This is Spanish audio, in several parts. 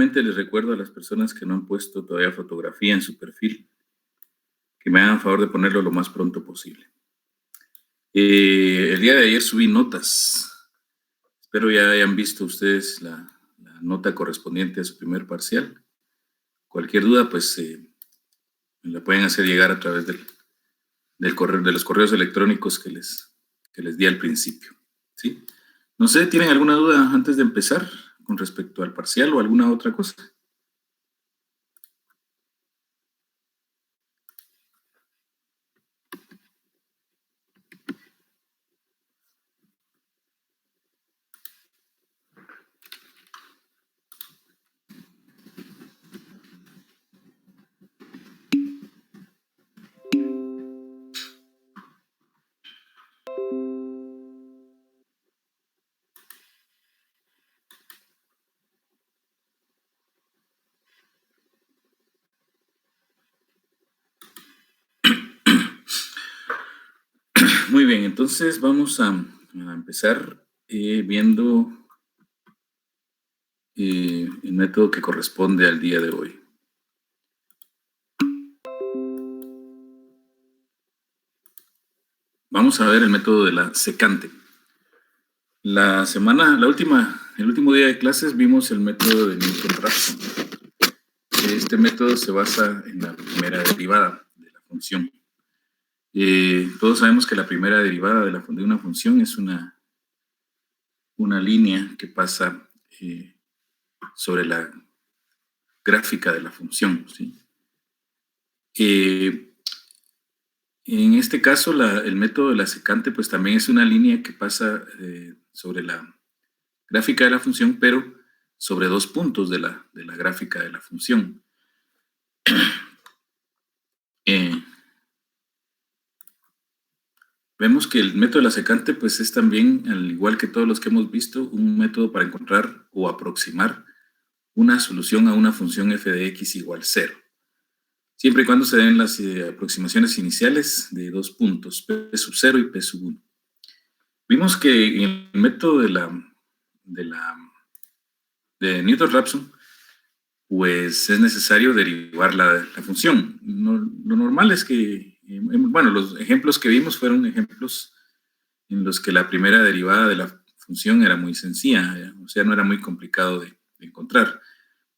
nuevamente les recuerdo a las personas que no han puesto todavía fotografía en su perfil, que me hagan favor de ponerlo lo más pronto posible. El día de ayer subí notas. Espero ya hayan visto ustedes la nota correspondiente a su primer parcial. Cualquier duda, pues me la pueden hacer llegar a través del correo, de los correos electrónicos que les di al principio, ¿sí? No sé, ¿tienen alguna duda antes de empezar con respecto al parcial o alguna otra cosa? Muy bien, entonces vamos a empezar viendo el método que corresponde al día de hoy. Vamos a ver el método de la secante. El último día de clases vimos el método de Newton-Raphson. Este método se basa en la primera derivada de la función. Todos sabemos que la primera derivada de una función es una línea que pasa sobre la gráfica de la función, ¿sí? En este caso, el método de la secante pues también es una línea que pasa sobre la gráfica de la función, pero sobre dos puntos de la gráfica de la función. Vemos que el método de la secante pues es también, al igual que todos los que hemos visto, un método para encontrar o aproximar una solución a una función f de x igual 0. Siempre y cuando se den las aproximaciones iniciales de dos puntos, p sub 0 y p sub 1. Vimos que en el método de Newton-Raphson, pues es necesario derivar la función. Lo normal es que, bueno, los ejemplos que vimos fueron ejemplos en los que la primera derivada de la función era muy sencilla, o sea, no era muy complicado de encontrar.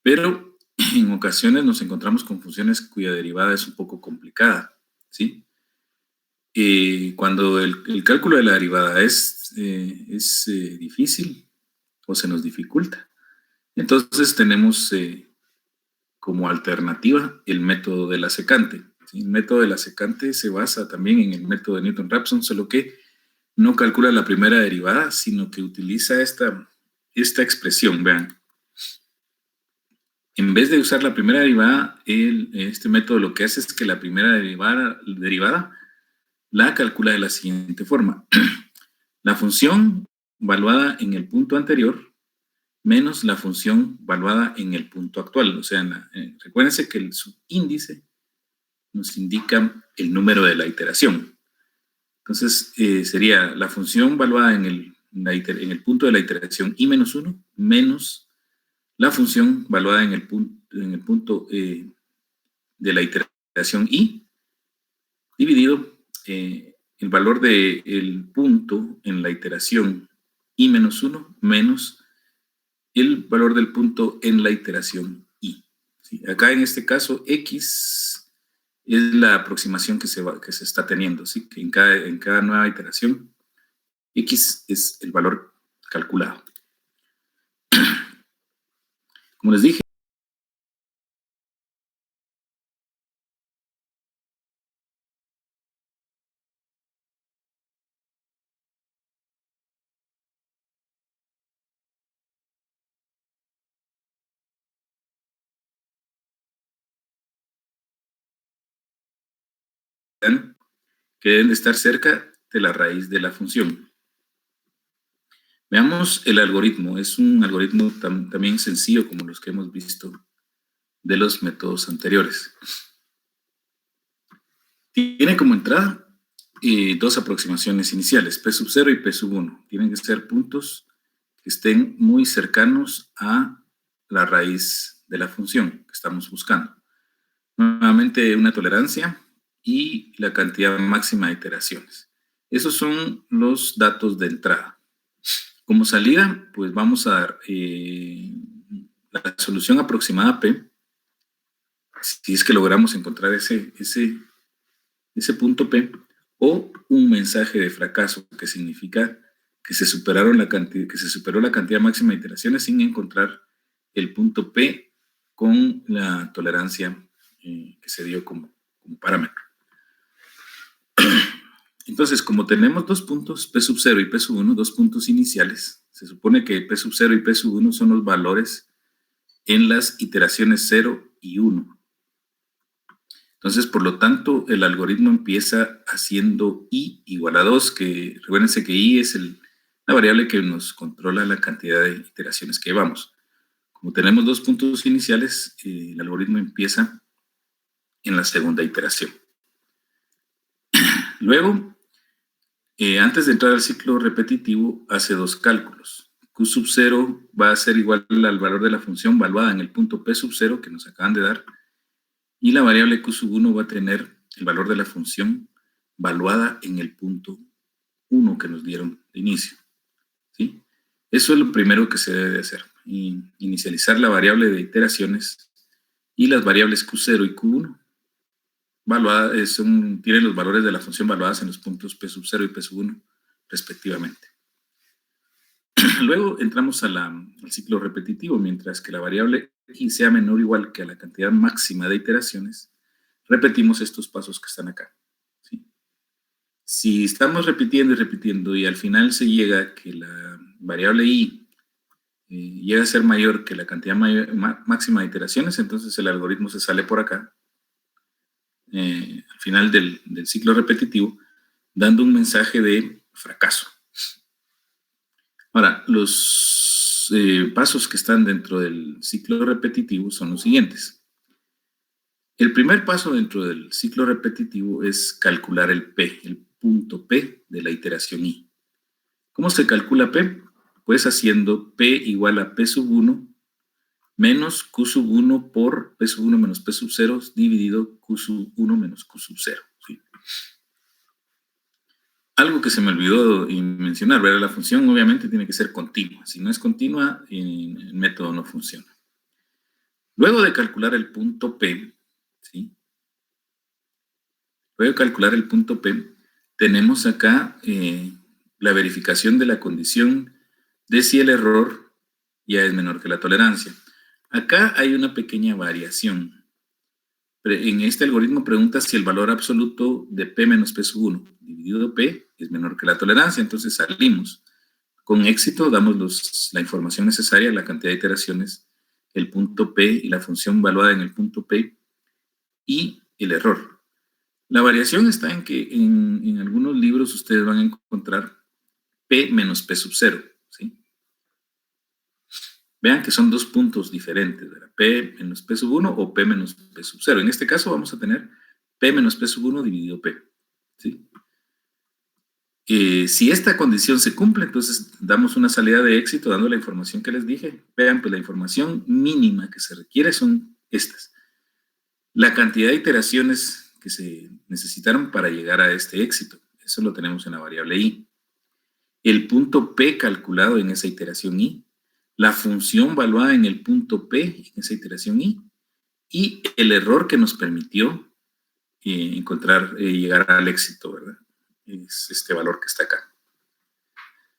Pero en ocasiones nos encontramos con funciones cuya derivada es un poco complicada, ¿sí? Cuando el cálculo de la derivada es difícil o se nos dificulta, entonces tenemos como alternativa el método de la secante, ¿sí? El método de la secante se basa también en el método de Newton-Raphson, solo que no calcula la primera derivada, sino que utiliza esta expresión, vean. En vez de usar la primera derivada, este método lo que hace es que la primera derivada la calcula de la siguiente forma. La función valuada en el punto anterior menos la función valuada en el punto actual. O sea, recuérdense que el subíndice nos indica el número de la iteración. Entonces, sería la función valuada en el punto de la iteración i-1 menos la función valuada en el punto de la iteración i, dividido el valor del punto en la iteración i-1 menos el valor del punto en la iteración i. ¿Sí? Acá en este caso, x es la aproximación que se está teniendo, ¿sí? Que en cada nueva iteración, x es el valor calculado. Como les dije, que deben de estar cerca de la raíz de la función. Veamos el algoritmo. Es un algoritmo también sencillo como los que hemos visto de los métodos anteriores. Tiene como entrada dos aproximaciones iniciales, p sub 0 y p sub 1. Tienen que ser puntos que estén muy cercanos a la raíz de la función que estamos buscando. Nuevamente una tolerancia y la cantidad máxima de iteraciones. Esos son los datos de entrada. Como salida, pues vamos a dar la solución aproximada P, si es que logramos encontrar ese punto P, o un mensaje de fracaso, que significa que se superó la cantidad máxima de iteraciones sin encontrar el punto P con la tolerancia que se dio como parámetro. Entonces, como tenemos dos puntos, P sub 0 y P sub 1, dos puntos iniciales, se supone que P sub 0 y P sub 1 son los valores en las iteraciones 0 y 1. Entonces, por lo tanto, el algoritmo empieza haciendo i igual a 2, que recuérdense que i es la variable que nos controla la cantidad de iteraciones que llevamos. Como tenemos dos puntos iniciales, el algoritmo empieza en la segunda iteración. Luego, antes de entrar al ciclo repetitivo, hace dos cálculos. Q sub 0 va a ser igual al valor de la función valuada en el punto P sub 0 que nos acaban de dar, y la variable Q sub 1 va a tener el valor de la función valuada en el punto 1 que nos dieron de inicio. ¿Sí? Eso es lo primero que se debe de hacer. Inicializar la variable de iteraciones y las variables Q0 y Q1 tienen los valores de la función valuadas en los puntos P sub 0 y P sub 1 respectivamente. Luego entramos al ciclo repetitivo. Mientras que la variable i sea menor o igual que a la cantidad máxima de iteraciones, repetimos estos pasos que están acá. ¿Sí? Si estamos repitiendo y repitiendo y al final se llega a que la variable i llega a ser mayor que la cantidad máxima de iteraciones, entonces el algoritmo se sale por acá, al final del ciclo repetitivo, dando un mensaje de fracaso. Ahora, los pasos que están dentro del ciclo repetitivo son los siguientes. El primer paso dentro del ciclo repetitivo es calcular el P, el punto P de la iteración i. ¿Cómo se calcula P? Pues haciendo P igual a P sub 1 menos Q sub 1 por P sub 1 menos P sub 0 dividido Q sub 1 menos Q sub 0. ¿Sí? Algo que se me olvidó mencionar, ¿verdad? La función obviamente tiene que ser continua. Si no es continua, el método no funciona. Luego de calcular el punto P, ¿sí? Luego de calcular el punto P, tenemos acá la verificación de la condición de si el error ya es menor que la tolerancia. Acá hay una pequeña variación. En este algoritmo pregunta si el valor absoluto de P menos P sub 1 dividido P es menor que la tolerancia. Entonces salimos. Con éxito damos la información necesaria, la cantidad de iteraciones, el punto P y la función valuada en el punto P y el error. La variación está en que en algunos libros ustedes van a encontrar P menos P sub 0. ¿Sí? Vean que son dos puntos diferentes, ¿verdad? P menos P sub 1 o P menos P sub 0. En este caso vamos a tener P menos P sub 1 dividido P. ¿Sí? Si esta condición se cumple, entonces damos una salida de éxito dando la información que les dije. Vean, pues la información mínima que se requiere son estas. La cantidad de iteraciones que se necesitaron para llegar a este éxito. Eso lo tenemos en la variable i. El punto P calculado en esa iteración i. La función valuada en el punto P en esa iteración i. Y el error que nos permitió llegar al éxito, ¿verdad? Es este valor que está acá.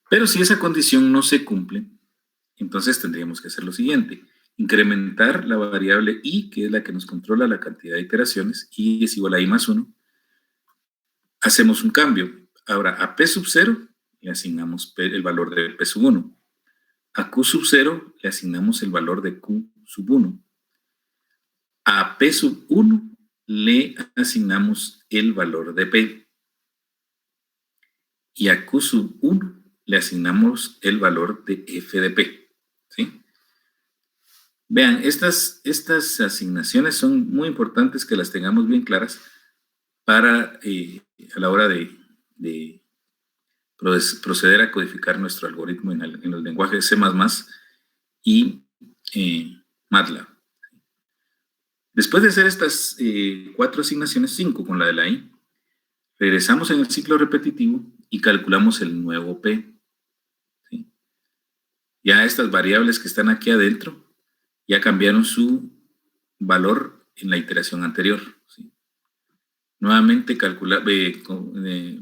Pero si esa condición no se cumple, entonces tendríamos que hacer lo siguiente. Incrementar la variable i, que es la que nos controla la cantidad de iteraciones, i es igual a i más 1. Hacemos un cambio. Ahora, a P sub 0 le asignamos el valor de P sub 1. A Q sub 0 le asignamos el valor de Q sub 1. A P sub 1 le asignamos el valor de P. Y a Q sub 1 le asignamos el valor de F de P. ¿Sí? Vean, estas asignaciones son muy importantes que las tengamos bien claras para a la hora de proceder a codificar nuestro algoritmo en los lenguajes C++ y MATLAB. Después de hacer estas 4 asignaciones, 5 con la de la I, regresamos en el ciclo repetitivo y calculamos el nuevo P. ¿Sí? Ya estas variables que están aquí adentro ya cambiaron su valor en la iteración anterior. ¿Sí? Nuevamente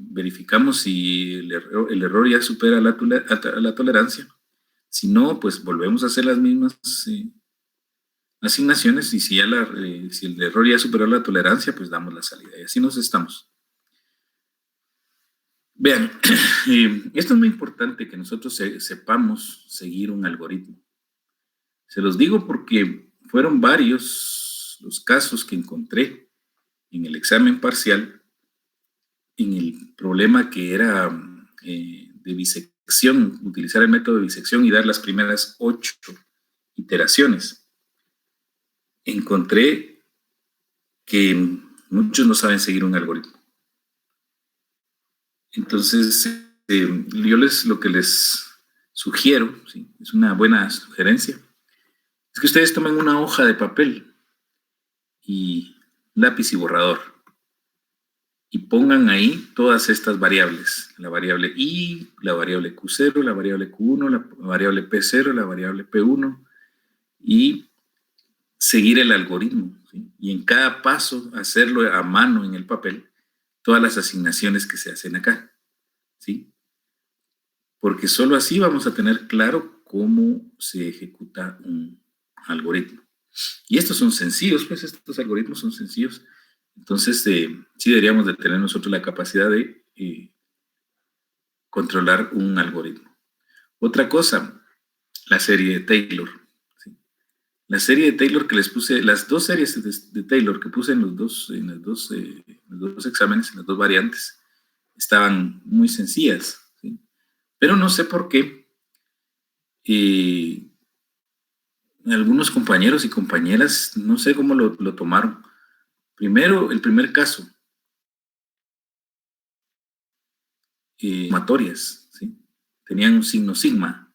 verificamos si el error ya supera la tolerancia. Si no, pues volvemos a hacer las mismas asignaciones, y si el error ya superó la tolerancia, pues damos la salida. Y así nos estamos. Vean, esto es muy importante, que nosotros sepamos seguir un algoritmo. Se los digo porque fueron varios los casos que encontré en el examen parcial, en el problema que era de bisección, utilizar el método de bisección y dar las primeras 8 iteraciones. Encontré que muchos no saben seguir un algoritmo. Entonces, lo que les sugiero, ¿sí?, es una buena sugerencia, es que ustedes tomen una hoja de papel y lápiz y borrador y pongan ahí todas estas variables: la variable I, la variable Q0, la variable Q1, la variable P0, la variable P1, y seguir el algoritmo, ¿sí? Y en cada paso hacerlo a mano en el papel, todas las asignaciones que se hacen acá, ¿sí? Porque solo así vamos a tener claro cómo se ejecuta un algoritmo. Y estos son sencillos, pues estos algoritmos son sencillos. Entonces, sí deberíamos de tener nosotros la capacidad de controlar un algoritmo. Otra cosa, la serie de Taylor. ¿Sí? La serie de Taylor que les puse, las 2 series de Taylor que puse en los dos exámenes, en las 2 variantes, estaban muy sencillas, ¿sí? Pero no sé por qué algunos compañeros y compañeras, no sé cómo lo tomaron. Primero, el primer caso, sumatorias, ¿sí? Tenían un signo sigma.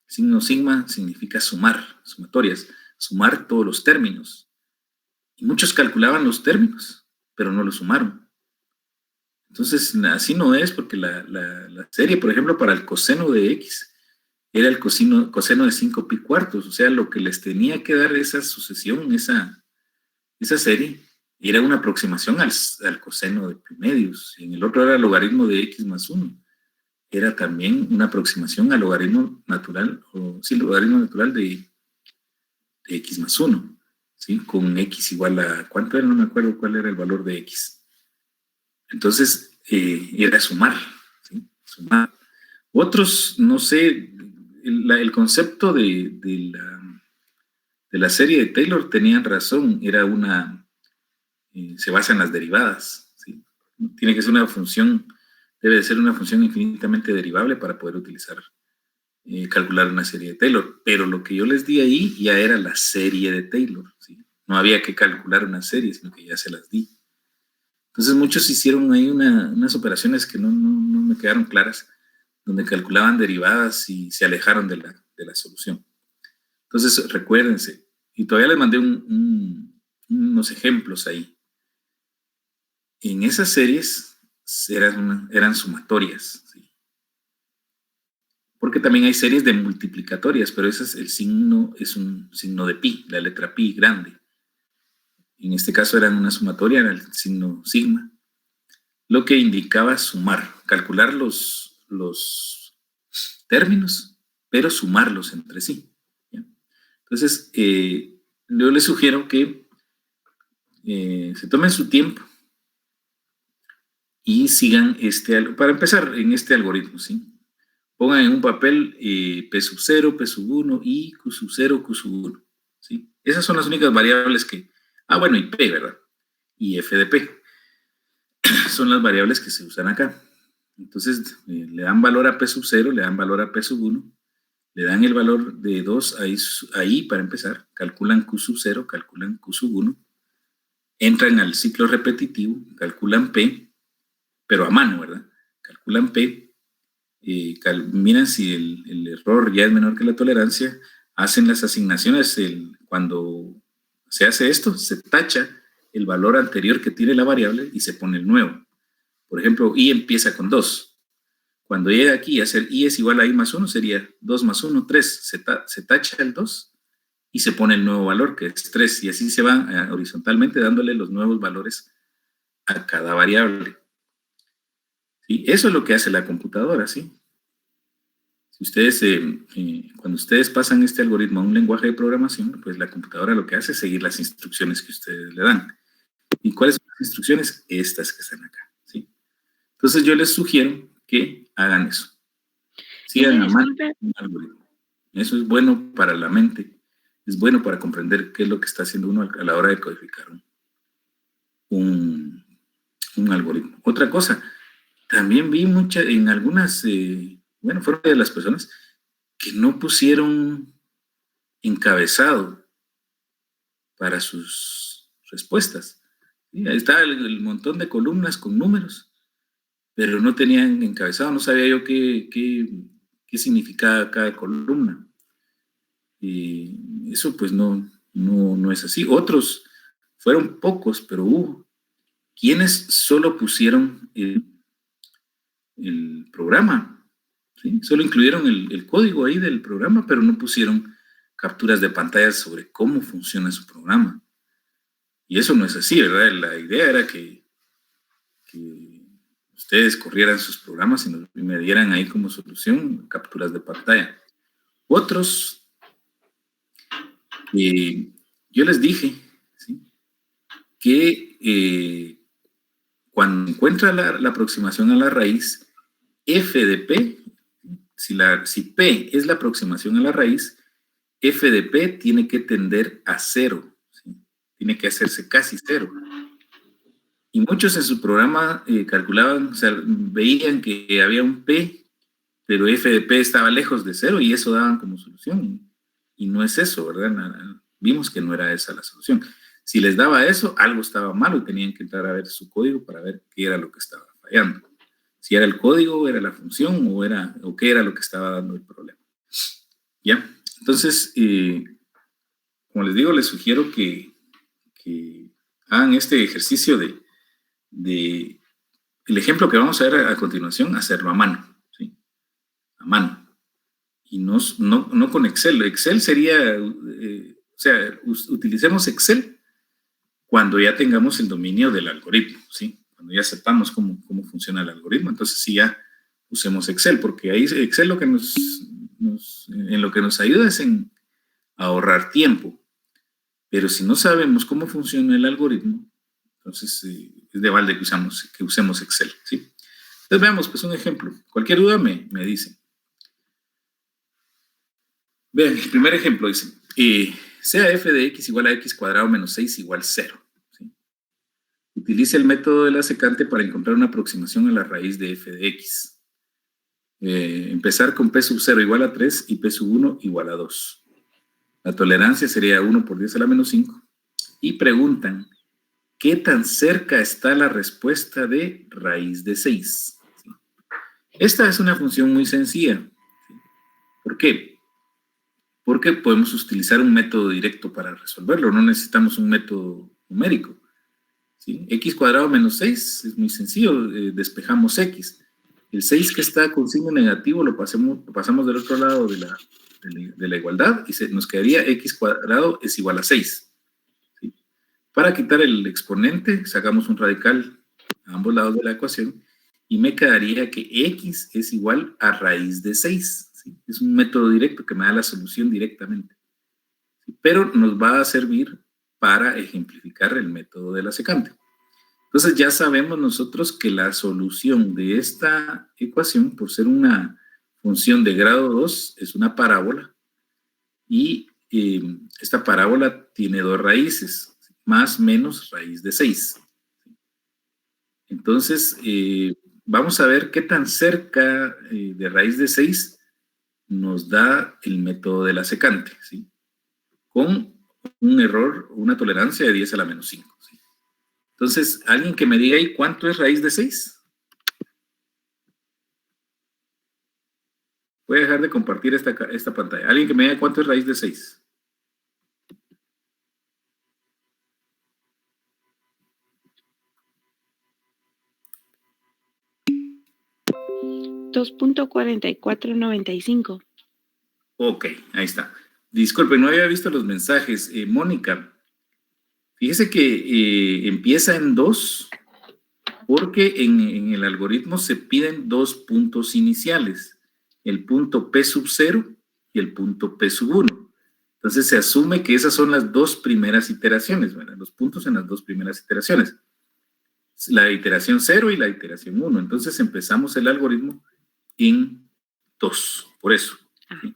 El signo sigma significa sumar, sumatorias, sumar todos los términos. Y muchos calculaban los términos, pero no los sumaron. Entonces, así no es, porque la serie, por ejemplo, para el coseno de X, era el coseno de 5 pi cuartos. O sea, lo que les tenía que dar esa sucesión, esa serie, era una aproximación al coseno de pi medios. Y en el otro era el logaritmo de X más 1. Era también una aproximación al logaritmo natural, logaritmo natural de X más 1, ¿sí? Con X igual a, ¿cuánto era? No me acuerdo cuál era el valor de X. Entonces, era sumar, ¿sí? Sumar. Otros, no sé, el concepto de la serie de Taylor tenían razón, era se basa en las derivadas, ¿sí? Tiene que ser una función, debe de ser una función infinitamente derivable para poder calcular una serie de Taylor. Pero lo que yo les di ahí ya era la serie de Taylor, ¿sí? No había que calcular una serie, sino que ya se las di. Entonces muchos hicieron ahí unas operaciones que no me quedaron claras, donde calculaban derivadas y se alejaron de la solución. Entonces recuérdense, y todavía les mandé unos ejemplos ahí. En esas series eran sumatorias, ¿sí? Porque también hay series de multiplicatorias, pero el signo es un signo de pi, la letra pi grande. En este caso eran una sumatoria, era el signo sigma, lo que indicaba sumar, calcular los términos, pero sumarlos entre sí, ¿ya? Entonces, yo les sugiero que se tomen su tiempo y sigan para empezar en este algoritmo, ¿sí? Pongan en un papel P sub 0, P sub 1 y Q sub 0, Q sub 1, ¿sí? Esas son las únicas variables que... bueno, y P, ¿verdad? Y F de P. Son las variables que se usan acá. Entonces, le dan valor a P sub 0, le dan valor a P sub 1, le dan el valor de 2 ahí para empezar, calculan Q sub 0, calculan Q sub 1, entran al ciclo repetitivo, calculan P, pero a mano, ¿verdad? Calculan P, miran si el error ya es menor que la tolerancia, hacen las asignaciones cuando se hace esto, se tacha el valor anterior que tiene la variable y se pone el nuevo. Por ejemplo, i empieza con 2. Cuando llega aquí a ser i es igual a i más 1, sería 2 más 1, 3. Se tacha el 2 y se pone el nuevo valor, que es 3. Y así se van horizontalmente dándole los nuevos valores a cada variable. ¿Sí? Eso es lo que hace la computadora, ¿sí? Si ustedes, cuando ustedes pasan este algoritmo a un lenguaje de programación, pues la computadora lo que hace es seguir las instrucciones que ustedes le dan. ¿Y cuáles son las instrucciones? Estas que están acá, ¿sí? Entonces yo les sugiero que hagan eso. Sigan a mano un algoritmo. Eso es bueno para la mente, es bueno para comprender qué es lo que está haciendo uno a la hora de codificar un algoritmo. Otra cosa, también vi en algunas, fueron de las personas que no pusieron encabezado para sus respuestas. ¿Sí? Ahí está el montón de columnas con números, pero no tenían encabezado, no sabía yo qué significaba cada columna. Y eso pues no es así. Otros fueron pocos, pero hubo quienes solo pusieron el programa, ¿sí? Solo incluyeron el código ahí del programa, pero no pusieron capturas de pantalla sobre cómo funciona su programa. Y eso no es así, ¿verdad? La idea era que ustedes corrieran sus programas y me dieran ahí como solución capturas de pantalla. Otros, yo les dije, ¿sí?, que cuando encuentra la aproximación a la raíz, f de p, si p es la aproximación a la raíz, f de p tiene que tender a 0, ¿sí? Tiene que hacerse casi 0. Y muchos en su programa calculaban, o sea, veían que había un p, pero f de p estaba lejos de 0 y eso daban como solución. Y no es eso, ¿verdad? Vimos que no era esa la solución. Si les daba eso, algo estaba malo y tenían que entrar a ver su código para ver qué era lo que estaba fallando. Si era el código, era la función o qué era lo que estaba dando el problema. ¿Ya? Entonces, como les digo, les sugiero que hagan este ejercicio de el ejemplo que vamos a ver a continuación, hacerlo a mano, ¿sí? A mano. Y no con Excel. Excel sería, utilicemos Excel cuando ya tengamos el dominio del algoritmo, ¿sí? Cuando ya sepamos cómo funciona el algoritmo, entonces sí ya usemos Excel, porque ahí Excel lo que en lo que nos ayuda es en ahorrar tiempo. Pero si no sabemos cómo funciona el algoritmo, entonces es de balde que usemos Excel, ¿sí? Entonces veamos pues un ejemplo. Cualquier duda me dicen. Vean, el primer ejemplo dice, sea f de x igual a x cuadrado menos 6 igual 0. ¿Sí? Utilice el método de la secante para encontrar una aproximación a la raíz de f de x. Empezar con p sub 0 igual a 3 y p sub 1 igual a 2. La tolerancia sería 1 por 10 a la menos 5. Y preguntan, ¿qué tan cerca está la respuesta de raíz de 6? ¿Sí? Esta es una función muy sencilla. ¿Sí? ¿Por qué? Porque podemos utilizar un método directo para resolverlo, no necesitamos un método numérico. ¿Sí? X cuadrado menos 6 es muy sencillo, despejamos X. El 6 que está con signo negativo lo pasamos del otro lado de la igualdad y nos quedaría X cuadrado es igual a 6. ¿Sí? Para quitar el exponente, sacamos un radical a ambos lados de la ecuación y me quedaría que X es igual a raíz de 6. ¿Sí? Es un método directo que me da la solución directamente. ¿Sí? Pero nos va a servir para ejemplificar el método de la secante. Entonces ya sabemos nosotros que la solución de esta ecuación, por ser una función de grado 2, es una parábola y esta parábola tiene dos raíces, más menos raíz de 6. Entonces, vamos a ver qué tan cerca de raíz de 6 nos da el método de la secante, ¿sí? Con un error, una tolerancia de 10 a la menos 5. ¿Sí? Entonces, alguien que me diga ahí cuánto es raíz de 6. Voy a dejar de compartir esta pantalla. Alguien que me diga cuánto es raíz de 6. 2.4495. Ok, ahí está. Disculpe, no había visto los mensajes. Mónica, fíjese que empieza en 2 porque en el algoritmo se piden 2 puntos iniciales, el punto P sub 0 y el punto P sub 1. Entonces se asume que esas son las 2 primeras iteraciones, ¿verdad? Los puntos en las 2 primeras iteraciones. La iteración 0 y la iteración 1. Entonces empezamos el algoritmo en 2, por eso. ¿Sí?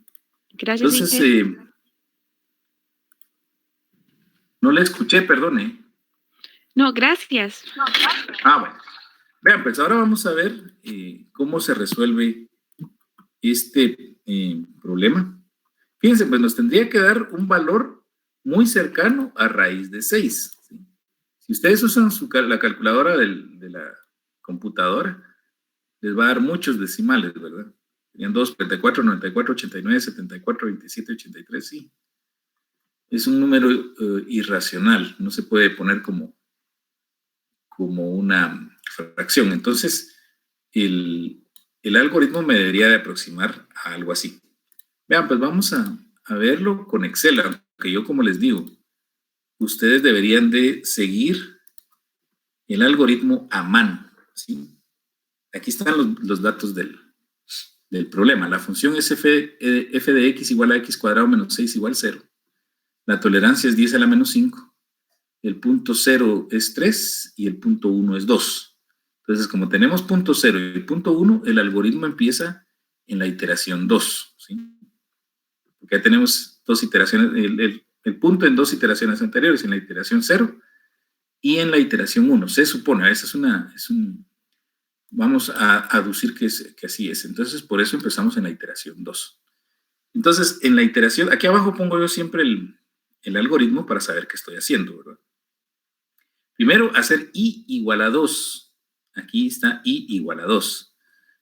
Gracias, Entonces, no le escuché, perdone. No, gracias. Bueno. Vean, pues ahora vamos a ver cómo se resuelve este problema. Fíjense, pues nos tendría que dar un valor muy cercano a raíz de 6. ¿Sí? Si ustedes usan la calculadora de la computadora, les va a dar muchos decimales, ¿verdad? Serían 2, 34, 94, 89, 74, 27, 83, sí. Es un número irracional, no se puede poner como una fracción. Entonces, el algoritmo me debería de aproximar a algo así. Vean, pues vamos a verlo con Excel, aunque yo, como les digo, ustedes deberían de seguir el algoritmo a mano, ¿sí? Aquí están los datos del problema. La función es f de x igual a x cuadrado menos 6 igual 0. La tolerancia es 10 a la menos 5. El punto 0 es 3 y el punto 1 es 2. Entonces, como tenemos punto 0 y punto 1, el algoritmo empieza en la iteración 2, ¿sí? Porque ya tenemos 2 iteraciones, el punto en 2 iteraciones anteriores, en la iteración 0 y en la iteración 1. Se supone, esa vamos a aducir que así es. Entonces, por eso empezamos en la iteración 2. Entonces, en la iteración, aquí abajo pongo yo siempre el algoritmo para saber qué estoy haciendo, ¿verdad? Primero, hacer i igual a 2. Aquí está i igual a 2.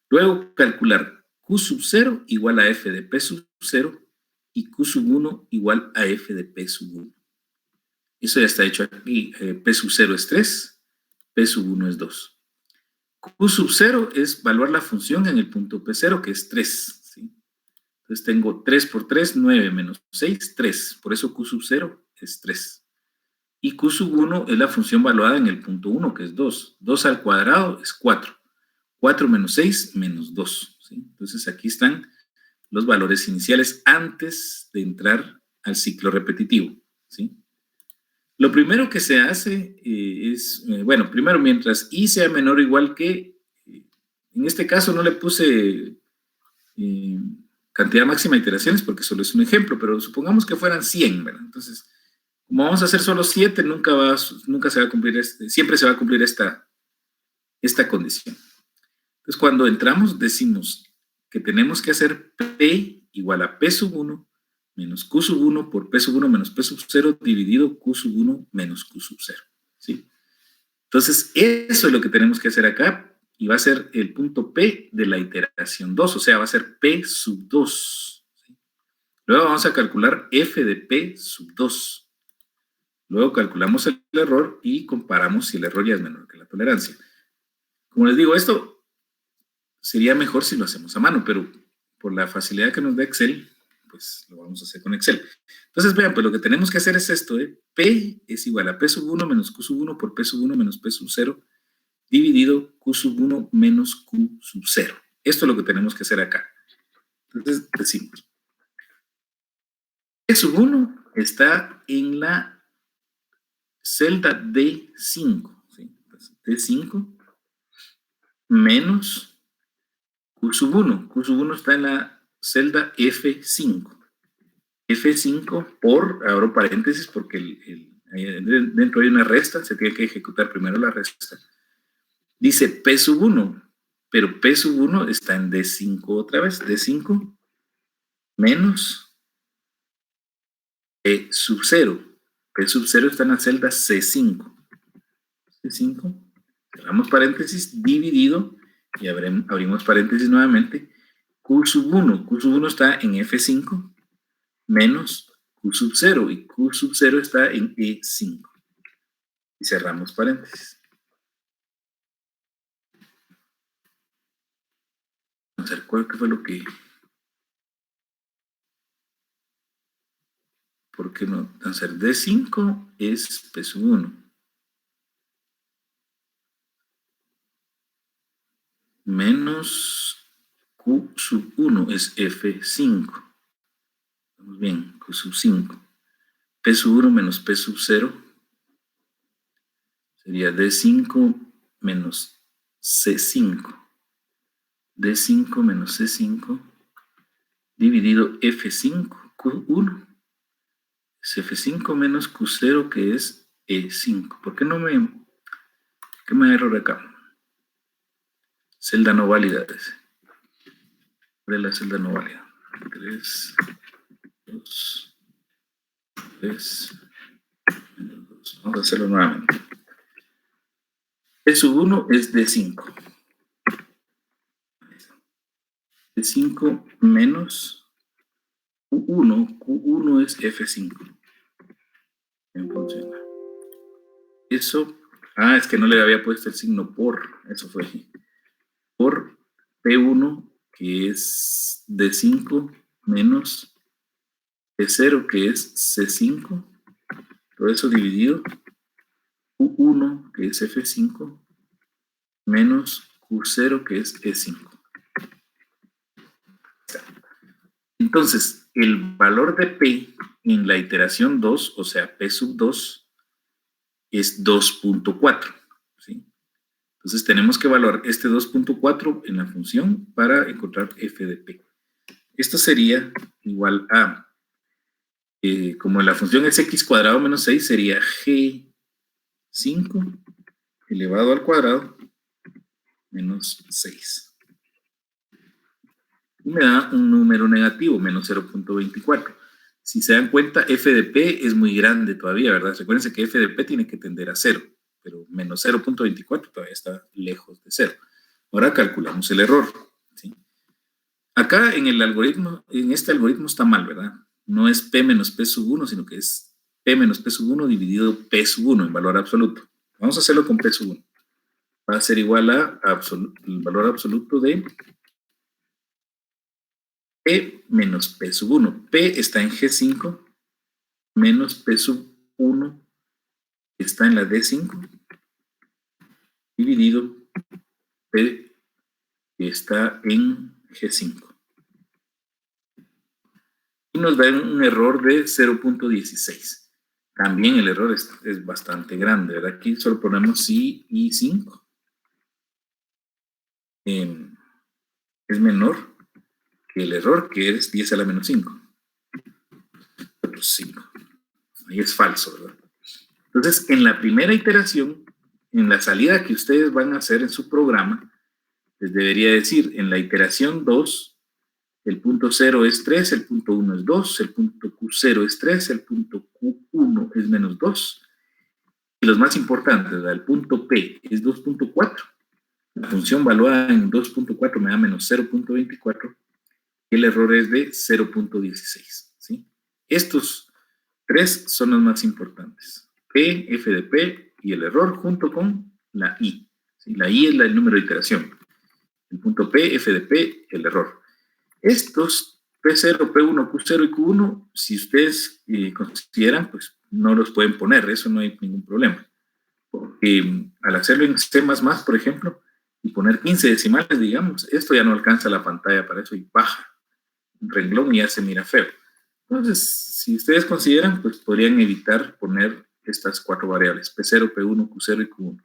Luego, calcular q sub 0 igual a f de p sub 0 y q sub 1 igual a f de p sub 1. Eso ya está hecho aquí. P sub 0 es 3, p sub 1 es 2. Q sub 0 es evaluar la función en el punto P0, que es 3. ¿Sí? Entonces tengo 3 por 3, 9 menos 6, 3. Por eso Q sub 0 es 3. Y Q sub 1 es la función valuada en el punto 1, que es 2. 2 al cuadrado es 4. 4 menos 6 menos 2. ¿Sí? Entonces aquí están los valores iniciales antes de entrar al ciclo repetitivo. ¿Sí? Lo primero que se hace es, bueno, primero mientras i sea menor o igual que, en este caso no le puse cantidad máxima de iteraciones porque solo es un ejemplo, pero supongamos que fueran 100, ¿verdad? Entonces, como vamos a hacer solo 7, nunca se va a cumplir, siempre se va a cumplir esta condición. Entonces, cuando entramos, decimos que tenemos que hacer P igual a P sub 1 menos Q sub 1 por P sub 1 menos P sub 0 dividido Q sub 1 menos Q sub 0. ¿Sí? Entonces, eso es lo que tenemos que hacer acá y va a ser el punto P de la iteración 2, o sea, va a ser P sub 2. ¿Sí? Luego vamos a calcular F de P sub 2. Luego calculamos el error y comparamos si el error ya es menor que la tolerancia. Como les digo, esto sería mejor si lo hacemos a mano, pero por la facilidad que nos da Excel, pues lo vamos a hacer con Excel. Entonces, vean, pues lo que tenemos que hacer es esto, P es igual a P sub 1 menos Q sub 1 por P sub 1 menos P sub 0 dividido Q sub 1 menos Q sub 0. Esto es lo que tenemos que hacer acá. Entonces, decimos, P sub 1 está en la celda D5, ¿sí? Entonces, D5 menos Q sub 1. Q sub 1 está en la celda F5. F5 por, abro paréntesis porque dentro hay una resta, se tiene que ejecutar primero la resta. Dice P sub 1, pero P sub 1 está en D5 otra vez. D5 menos P sub 0. P sub 0 está en la celda C5. C5, cerramos paréntesis, dividido, y abrimos paréntesis nuevamente, Q sub 1. Q sub 1 está en F5 menos Q sub 0, y Q sub 0 está en E5. Y cerramos paréntesis. hacer cuál que fue lo que... ¿Por qué no? Hacer D5 es P sub 1. Menos Q sub 1 es F5. Vamos bien, Q sub 5. P sub 1 menos P sub 0 sería D5 menos C5. D5 menos C5 dividido F5 Q1 es F5 menos Q0 que es E5. ¿Por qué no me... ¿Qué me da error acá? Celda no válida. ¿Cuál es la celda no válida? 3, 2, 3, menos 2. Vamos a hacerlo nuevamente. P sub 1 es D5. D5 menos Q1. Q1 es F5. Bien funciona. Eso... Ah, es que no le había puesto el signo por. Eso fue. Por P1, que es D5, menos P0, que es C5. Todo eso dividido. Q1, que es F5, menos Q0, que es E5. Entonces, el valor de P en la iteración 2, o sea, P sub 2, es 2.4. ¿Sí? Entonces, tenemos que evaluar este 2.4 en la función para encontrar f de P. Esto sería igual a, como la función es x cuadrado menos 6, sería G5 elevado al cuadrado menos 6. Y me da un número negativo, menos 0.24. Si se dan cuenta, f de P es muy grande todavía, ¿verdad? Recuérdense que f de P tiene que tender a 0, pero menos 0.24 todavía está lejos de 0. Ahora calculamos el error. ¿Sí? Acá en el algoritmo, en este algoritmo está mal, ¿verdad? No es P menos P sub 1, sino que es P menos P sub 1 dividido P sub 1 en valor absoluto. Vamos a hacerlo con P sub 1. Va a ser igual a el valor absoluto de P menos P sub 1. P está en G5 menos P sub 1 está en la D5 dividido P que está en G5. Y nos da un error de 0.16. También el error es bastante grande, ¿verdad? Aquí solo ponemos I y 5. Es menor que el error, que es 10 a la menos 5. Otros 5. Ahí es falso, ¿verdad? Entonces, en la primera iteración, en la salida que ustedes van a hacer en su programa, les debería decir, en la iteración 2, el punto 0 es 3, el punto 1 es 2, el punto Q0 es 3, el punto Q1 es menos 2. Y los más importantes, ¿verdad? El punto P es 2.4. La función valuada en 2.4 me da menos 0.24. Y el error es de 0.16. ¿Sí? Estos tres son los más importantes. P, F de P y el error junto con la I. ¿Sí? La I es el número de iteración. El punto P, F de P, el error. Estos P0, P1, Q0 y Q1, si ustedes consideran, pues no los pueden poner, eso no hay ningún problema. Porque al hacerlo en C++, por ejemplo, y poner 15 decimales, digamos, esto ya no alcanza la pantalla para eso y baja un renglón y ya se mira feo. Entonces, si ustedes consideran, pues podrían evitar poner estas 4 variables, P0, P1, Q0 y Q1.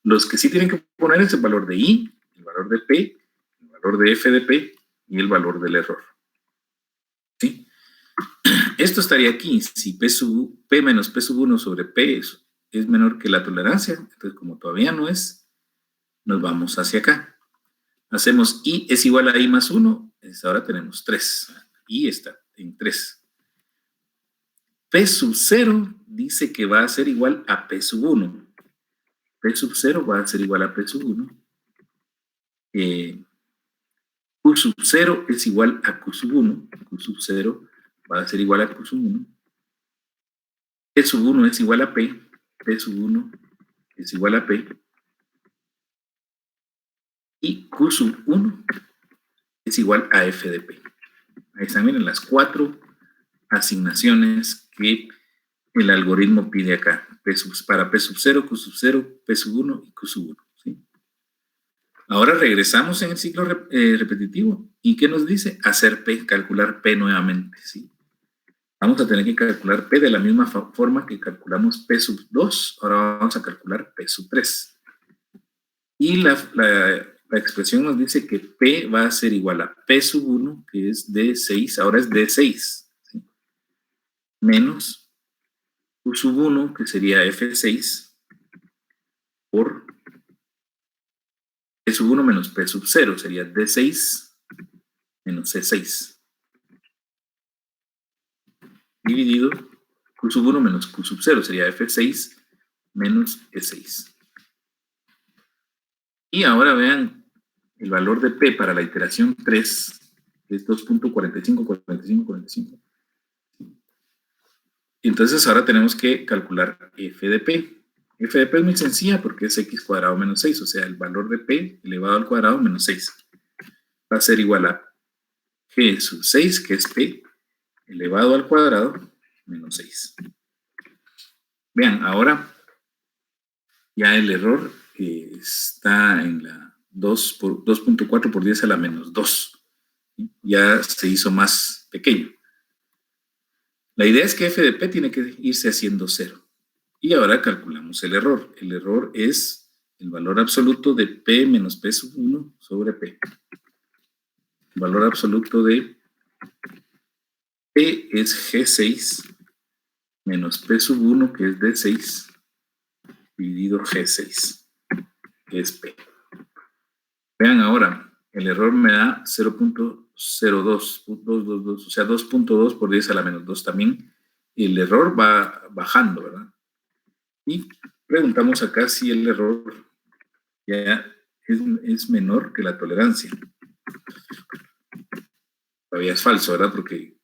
Los que sí tienen que poner es el valor de I, el valor de P, el valor de F de P y el valor del error. ¿Sí? Esto estaría aquí. Si P menos P sub 1 sobre P es menor que la tolerancia, entonces como todavía no es, nos vamos hacia acá. Hacemos I es igual a I más 1, ahora tenemos 3. I está en 3. P sub 0 dice que va a ser igual a P sub 1. P sub 0 va a ser igual a P sub 1. Q sub 0 es igual a Q sub 1. Q sub 0 va a ser igual a Q sub 1. P sub 1 es igual a P. P sub 1 es igual a P. Y Q sub 1 es igual a f de p. Ahí están, miren, las 4 asignaciones que el algoritmo pide acá. Para P sub 0, Q sub 0, P sub 1 y Q sub 1. ¿Sí? Ahora regresamos en el ciclo repetitivo. ¿Y qué nos dice? Hacer P, calcular P nuevamente. ¿Sí? Vamos a tener que calcular P de la misma forma que calculamos P sub 2. Ahora vamos a calcular P sub 3. Y la expresión nos dice que P va a ser igual a P sub 1, que es D6, ahora es D6, ¿sí? Menos Q sub 1, que sería F6, por P sub 1 menos P sub 0, sería D6 menos C6, dividido Q sub 1 menos Q sub 0, sería F6 menos E6. Y ahora vean el valor de P para la iteración 3, que es 2.45, 45, 45. Entonces ahora tenemos que calcular f de p. F de p es muy sencilla porque es x cuadrado menos 6, o sea, el valor de p elevado al cuadrado menos 6. Va a ser igual a g sub 6, que es p, elevado al cuadrado menos 6. Vean, ahora ya el error está en la 2.4 por 10 a la menos 2. Ya se hizo más pequeño. La idea es que f de p tiene que irse haciendo 0. Y ahora calculamos el error. El error es el valor absoluto de p menos p sub 1 sobre p. El valor absoluto de p es g6 menos p sub 1, que es d6, dividido g6, que es p. Vean ahora, el error me da 0.02, o sea, 2.2 por 10 a la menos 2 también. El error va bajando, ¿verdad? Y preguntamos acá si el error ya es menor que la tolerancia. Todavía es falso, ¿verdad? Porque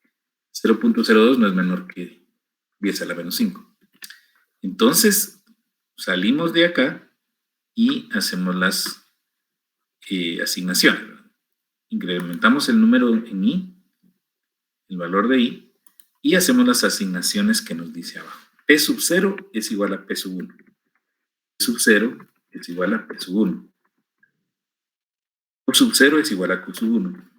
0.02 no es menor que 10 a la menos 5. Entonces, salimos de acá y hacemos las asignaciones, ¿verdad? Incrementamos el número en i, el valor de i, y hacemos las asignaciones que nos dice abajo. P sub 0 es igual a P sub 1. P sub 0 es igual a P sub 1. Q sub 0 es igual a Q sub 1.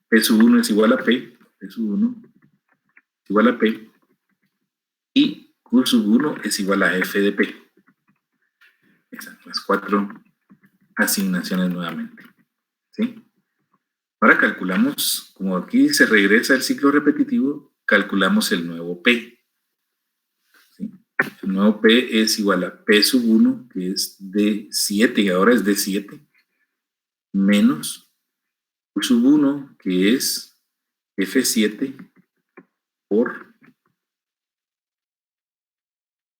P sub 1 es igual a P. P sub 1 es igual a P. Y Q sub 1 es igual a F de P. Están las 4 asignaciones nuevamente. ¿Sí? Ahora calculamos, como aquí se regresa el ciclo repetitivo, calculamos el nuevo P. ¿Sí? El nuevo P es igual a P sub 1, que es D7, y ahora es D7, menos Q sub 1, que es F7, por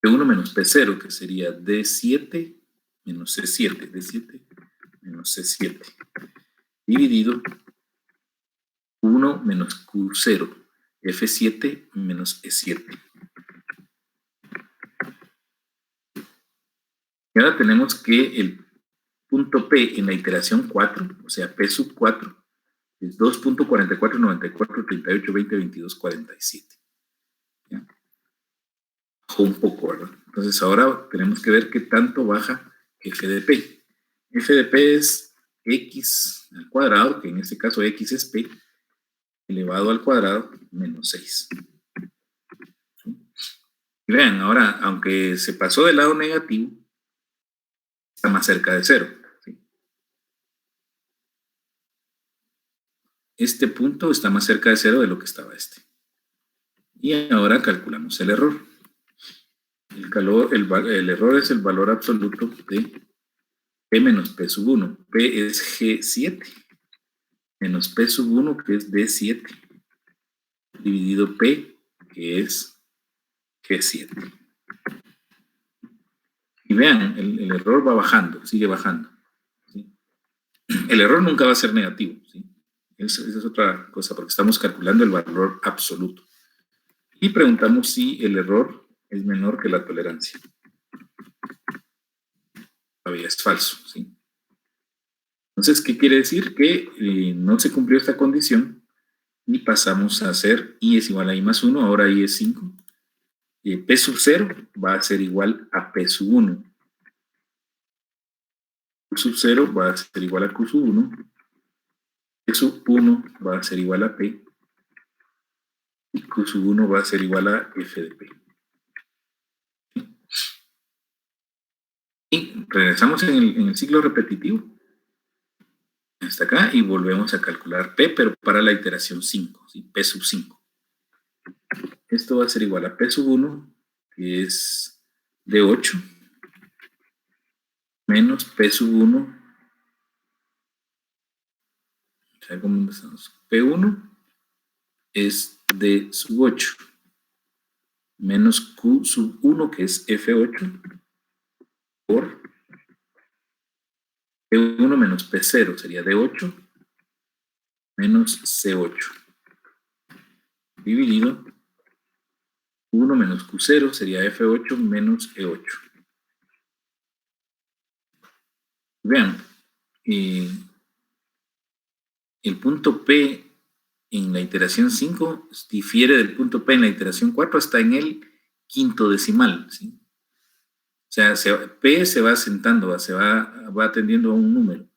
P1 menos P0, que sería D7 menos C7, D7 menos C7, dividido 1 menos Q0, F7 menos E7. Y ahora tenemos que el punto P en la iteración 4, o sea, P sub 4, es 2.449438202247. 22, ¿ya? Bajó un poco, ¿verdad? Entonces ahora tenemos que ver qué tanto baja f de p. F de p es x al cuadrado, que en este caso x es p, elevado al cuadrado menos 6. ¿Sí? Y vean, ahora, aunque se pasó del lado negativo, está más cerca de 0. ¿Sí? Este punto está más cerca de 0 de lo que estaba este. Y ahora calculamos el error. El error es el valor absoluto de P menos P sub 1. P es G7 menos P sub 1, que es D7, dividido P, que es G7. Y vean, el error va bajando, sigue bajando. ¿Sí? El error nunca va a ser negativo. ¿Sí? Esa es otra cosa, porque estamos calculando el valor absoluto. Y preguntamos si el error es menor que la tolerancia. Todavía es falso. ¿Sí? Entonces, ¿qué quiere decir? Que no se cumplió esta condición y pasamos a hacer i es igual a i más 1, ahora i es 5. P sub 0 va a ser igual a P sub 1. Q sub 0 va a ser igual a Q sub 1. P sub 1 va a ser igual a P. Y Q sub 1 va a ser igual a F de P. Y regresamos en el ciclo repetitivo. Hasta acá y volvemos a calcular P, pero para la iteración 5, ¿sí? P sub 5. Esto va a ser igual a P sub 1, que es de 8, menos P sub 1. ¿Cómo estamos? P1 es de sub 8, menos Q sub 1, que es F8, por P1 menos P0, sería de 8, menos C8, dividido 1 menos Q0 sería F8 menos E8. Vean, el punto P en la iteración 5 difiere del punto P en la iteración 4 hasta en el quinto decimal, ¿sí? O sea, P se va asentando, va tendiendo a un número,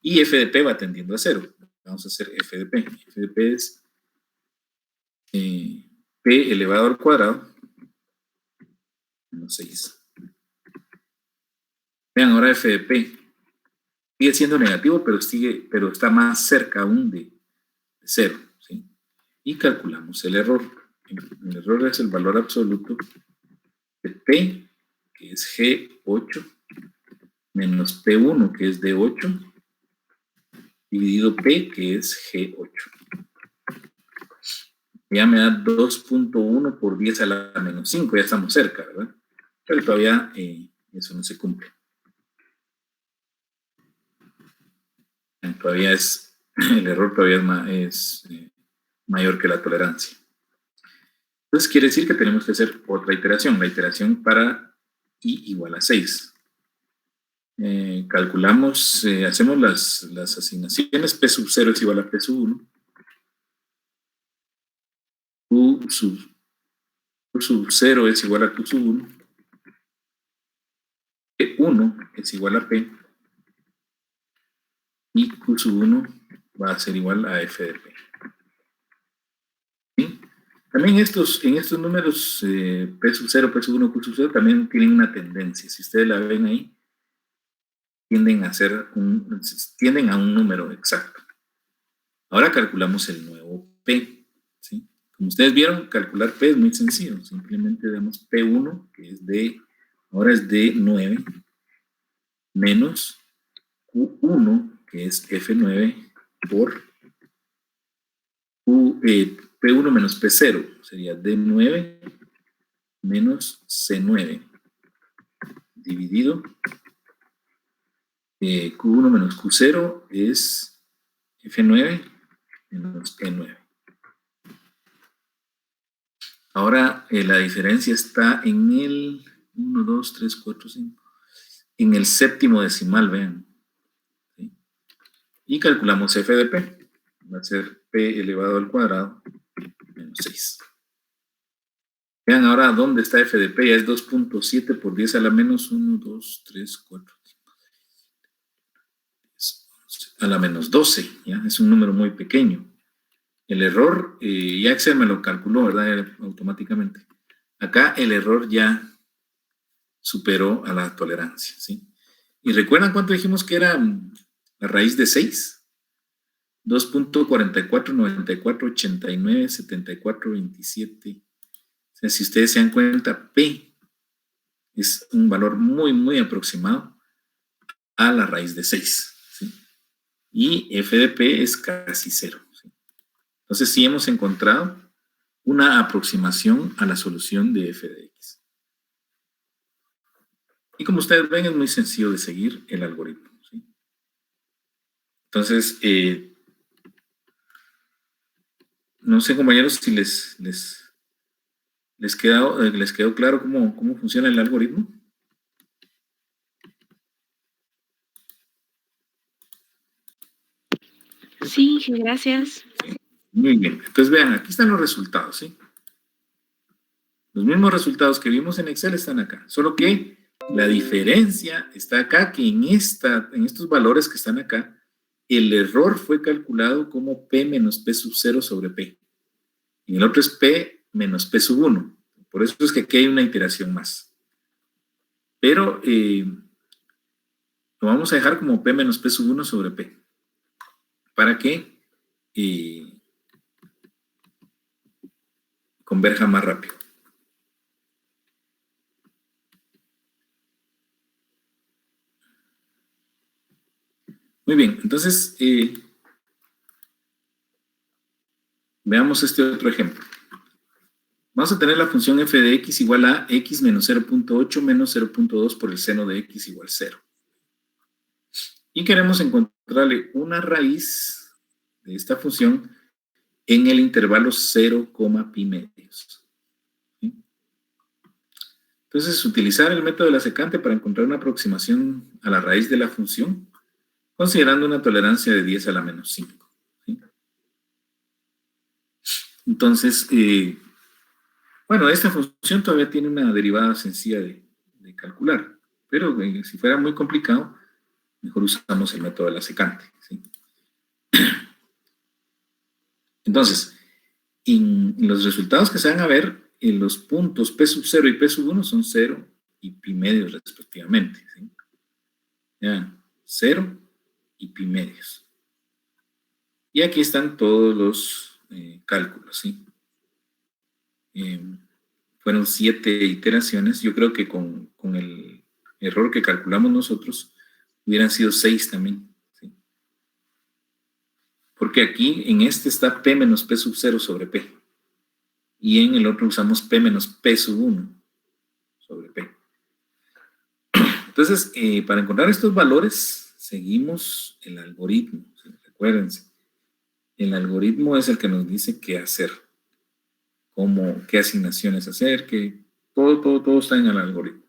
y F de P va tendiendo a 0. Vamos a hacer F de P. F de P es P elevado al cuadrado menos 6. Vean, ahora F de P sigue siendo negativo, pero está más cerca aún de 0, ¿sí? Y calculamos el error. El error es el valor absoluto de P, que es G8, menos P1, que es D8, dividido P, que es G8. Ya me da 2.1 por 10 a la menos 5, ya estamos cerca, ¿verdad? Pero todavía eso no se cumple. Todavía el error todavía es mayor que la tolerancia. Entonces quiere decir que tenemos que hacer otra iteración, la iteración para i igual a 6. Calculamos, hacemos las asignaciones. P sub 0 es igual a P sub 1. Q sub 0 es igual a Q sub 1. P1 es igual a P. Y Q sub 1 va a ser igual a F de P. ¿Sí? También en estos números, P sub 0, P sub 1, Q sub 0, también tienen una tendencia. Si ustedes la ven ahí, tienden a un número exacto. Ahora calculamos el nuevo P, ¿sí? Como ustedes vieron, calcular P es muy sencillo. Simplemente damos P1, que ahora es de 9, menos Q1, que es F9, por P1 menos P0, sería D9 menos C9, dividido Q1 menos Q0 es F9 menos E9. Ahora la diferencia está en el 1, 2, 3, 4, 5. En el séptimo decimal, vean. ¿Sí? Y calculamos F de P. Va a ser P elevado al cuadrado menos 6. Vean ahora dónde está F de P. Ya es 2.7 por 10 a la menos 1, 2, 3, 4, 5, 6, 11, a la menos 12. ¿Ya? Es un número muy pequeño. El error, ya Excel me lo calculó, ¿verdad? Automáticamente. Acá el error ya superó a la tolerancia, ¿sí? ¿Y recuerdan cuánto dijimos que era la raíz de 6? 2.44, 94, 89, 74, 27. O sea, si ustedes se dan cuenta, P es un valor muy, muy aproximado a la raíz de 6, ¿sí? Y F de P es casi 0, ¿sí? Entonces sí hemos encontrado una aproximación a la solución de F de X. Y como ustedes ven, es muy sencillo de seguir el algoritmo, ¿sí? Entonces, no sé, compañeros, si les quedó claro cómo funciona el algoritmo. Sí, Inge, gracias. Muy bien. Entonces vean, aquí están los resultados, ¿sí? Los mismos resultados que vimos en Excel están acá, solo que la diferencia está acá, que en estos valores que están acá, el error fue calculado como P menos P sub 0 sobre P. En el otro es P menos P sub 1. Por eso es que aquí hay una iteración más. Pero lo vamos a dejar como P menos P sub 1 sobre P. Para que converja más rápido. Muy bien, entonces veamos este otro ejemplo. Vamos a tener la función f de x igual a x menos 0.8 menos 0.2 por el seno de x igual 0. Y queremos encontrarle una raíz de esta función en el intervalo 0, pi medios. ¿Sí? Entonces, utilizar el método de la secante para encontrar una aproximación a la raíz de la función, considerando una tolerancia de 10 a la menos 5. ¿Sí? Entonces, bueno, esta función todavía tiene una derivada sencilla de calcular, pero si fuera muy complicado, mejor usamos el método de la secante. ¿Sí? Entonces, en los resultados que se van a ver, en los puntos P sub 0 y P sub 1 son 0 y pi medios respectivamente. ¿Sí? Ya, 0 y pi medios. Y aquí están todos los cálculos. ¿Sí? Fueron 7 iteraciones. Yo creo que con el error que calculamos nosotros, hubieran sido 6 también. ¿Sí? Porque aquí en este está P menos P sub 0 sobre P. Y en el otro usamos P menos P sub 1 sobre P. Entonces, para encontrar estos valores, seguimos el algoritmo. ¿Sí? Recuérdense, el algoritmo es el que nos dice qué hacer, qué asignaciones hacer, todo está en el algoritmo.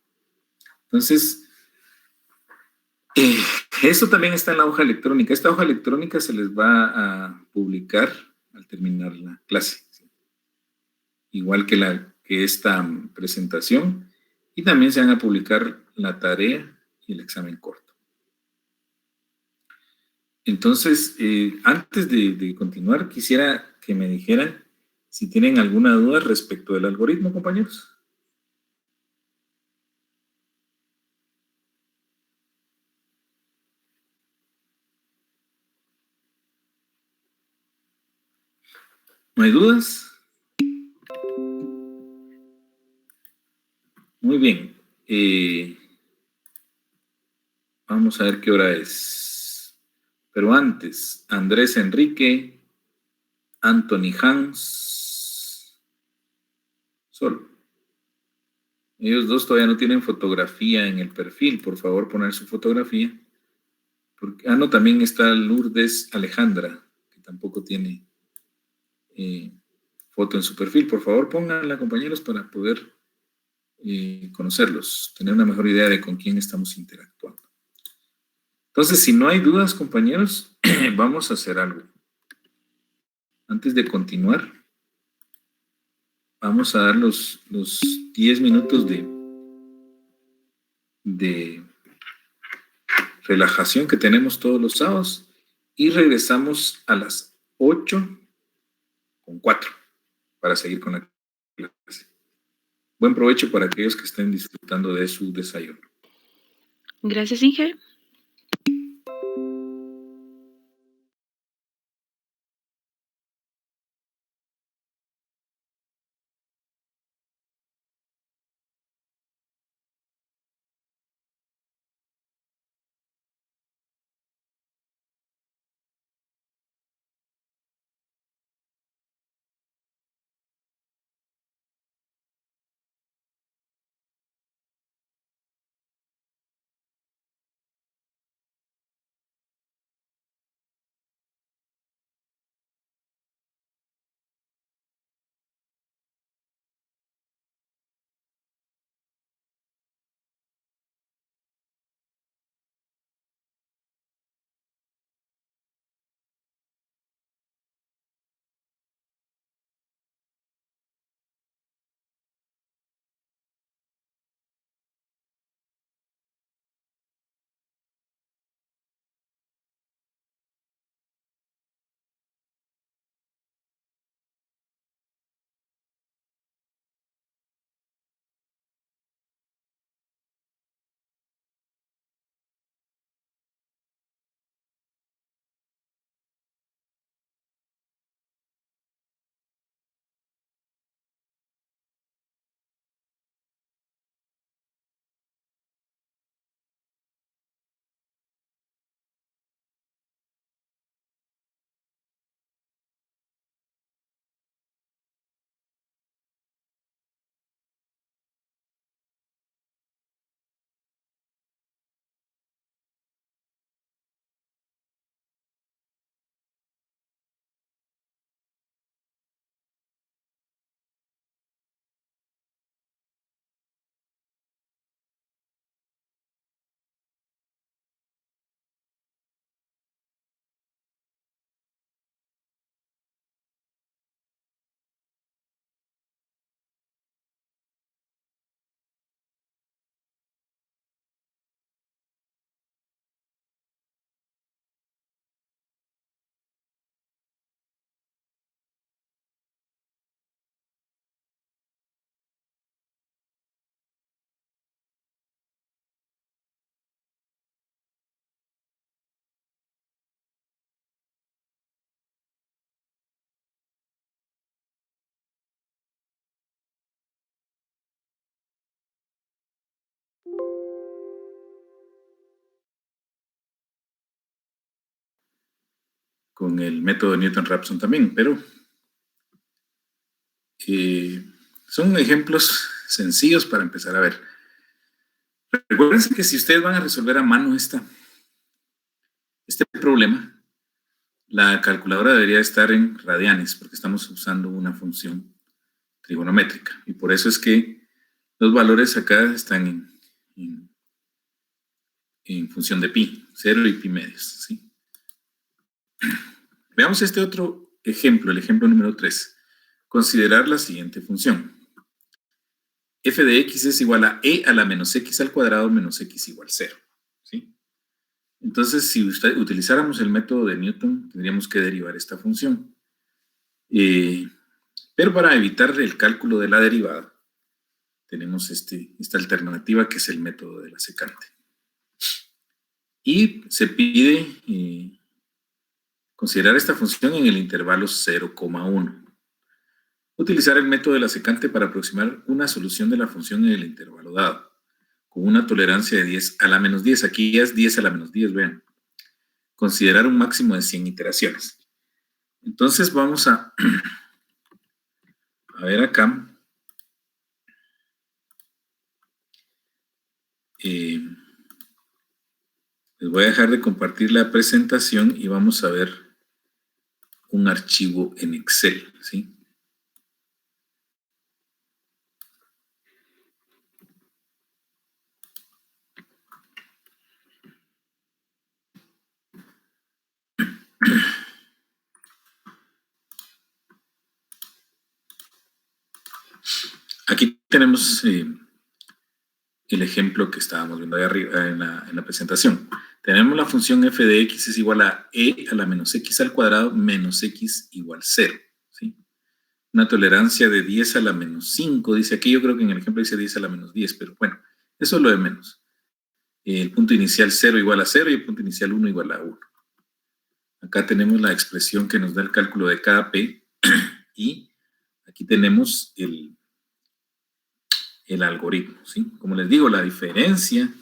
Entonces, esto también está en la hoja electrónica. Esta hoja electrónica se les va a publicar al terminar la clase. ¿Sí? Igual que esta presentación. Y también se van a publicar la tarea y el examen corto. Entonces, antes de continuar, quisiera que me dijeran si tienen alguna duda respecto del algoritmo, compañeros. ¿No hay dudas? Muy bien. Vamos a ver qué hora es. Pero antes, Andrés Enrique, Anthony Hans, Sol. Ellos dos todavía no tienen fotografía en el perfil. Por favor, poner su fotografía. No, también está Lourdes Alejandra, que tampoco tiene foto en su perfil. Por favor, pónganla, compañeros, para poder conocerlos, tener una mejor idea de con quién estamos interactuando. Entonces, si no hay dudas, compañeros, vamos a hacer algo. Antes de continuar, vamos a dar los 10 minutos de relajación que tenemos todos los sábados y regresamos a las 8:04 para seguir con la clase. Buen provecho para aquellos que estén disfrutando de su desayuno. Gracias, Inge. con el método de Newton-Raphson también, pero son ejemplos sencillos para empezar a ver. Recuerden que si ustedes van a resolver a mano este problema, la calculadora debería estar en radianes, porque estamos usando una función trigonométrica. Y por eso es que los valores acá están en función de pi, 0 y pi medios, ¿sí? Veamos este otro ejemplo, el ejemplo número 3. Considerar la siguiente función. F de x es igual a e a la menos x al cuadrado menos x igual 0, ¿sí? Entonces, si utilizáramos el método de Newton, tendríamos que derivar esta función. Pero para evitar el cálculo de la derivada, tenemos esta alternativa que es el método de la secante. Y se pide considerar esta función en el intervalo 0,1. Utilizar el método de la secante para aproximar una solución de la función en el intervalo dado, con una tolerancia de 10 a la menos 10. Aquí ya es 10 a la menos 10, vean. Considerar un máximo de 100 iteraciones. Entonces vamos a ver acá. Les voy a dejar de compartir la presentación y vamos a ver un archivo en Excel, ¿sí? Aquí tenemos el ejemplo que estábamos viendo ahí arriba en la presentación. Tenemos la función f de x es igual a e a la menos x al cuadrado menos x igual 0, ¿sí? Una tolerancia de 10 a la menos 5, dice aquí, yo creo que en el ejemplo dice 10 a la menos 10, pero bueno, eso es lo de menos. El punto inicial 0 igual a 0 y el punto inicial 1 igual a 1. Acá tenemos la expresión que nos da el cálculo de cada p y aquí tenemos el algoritmo, ¿sí? Como les digo, la diferencia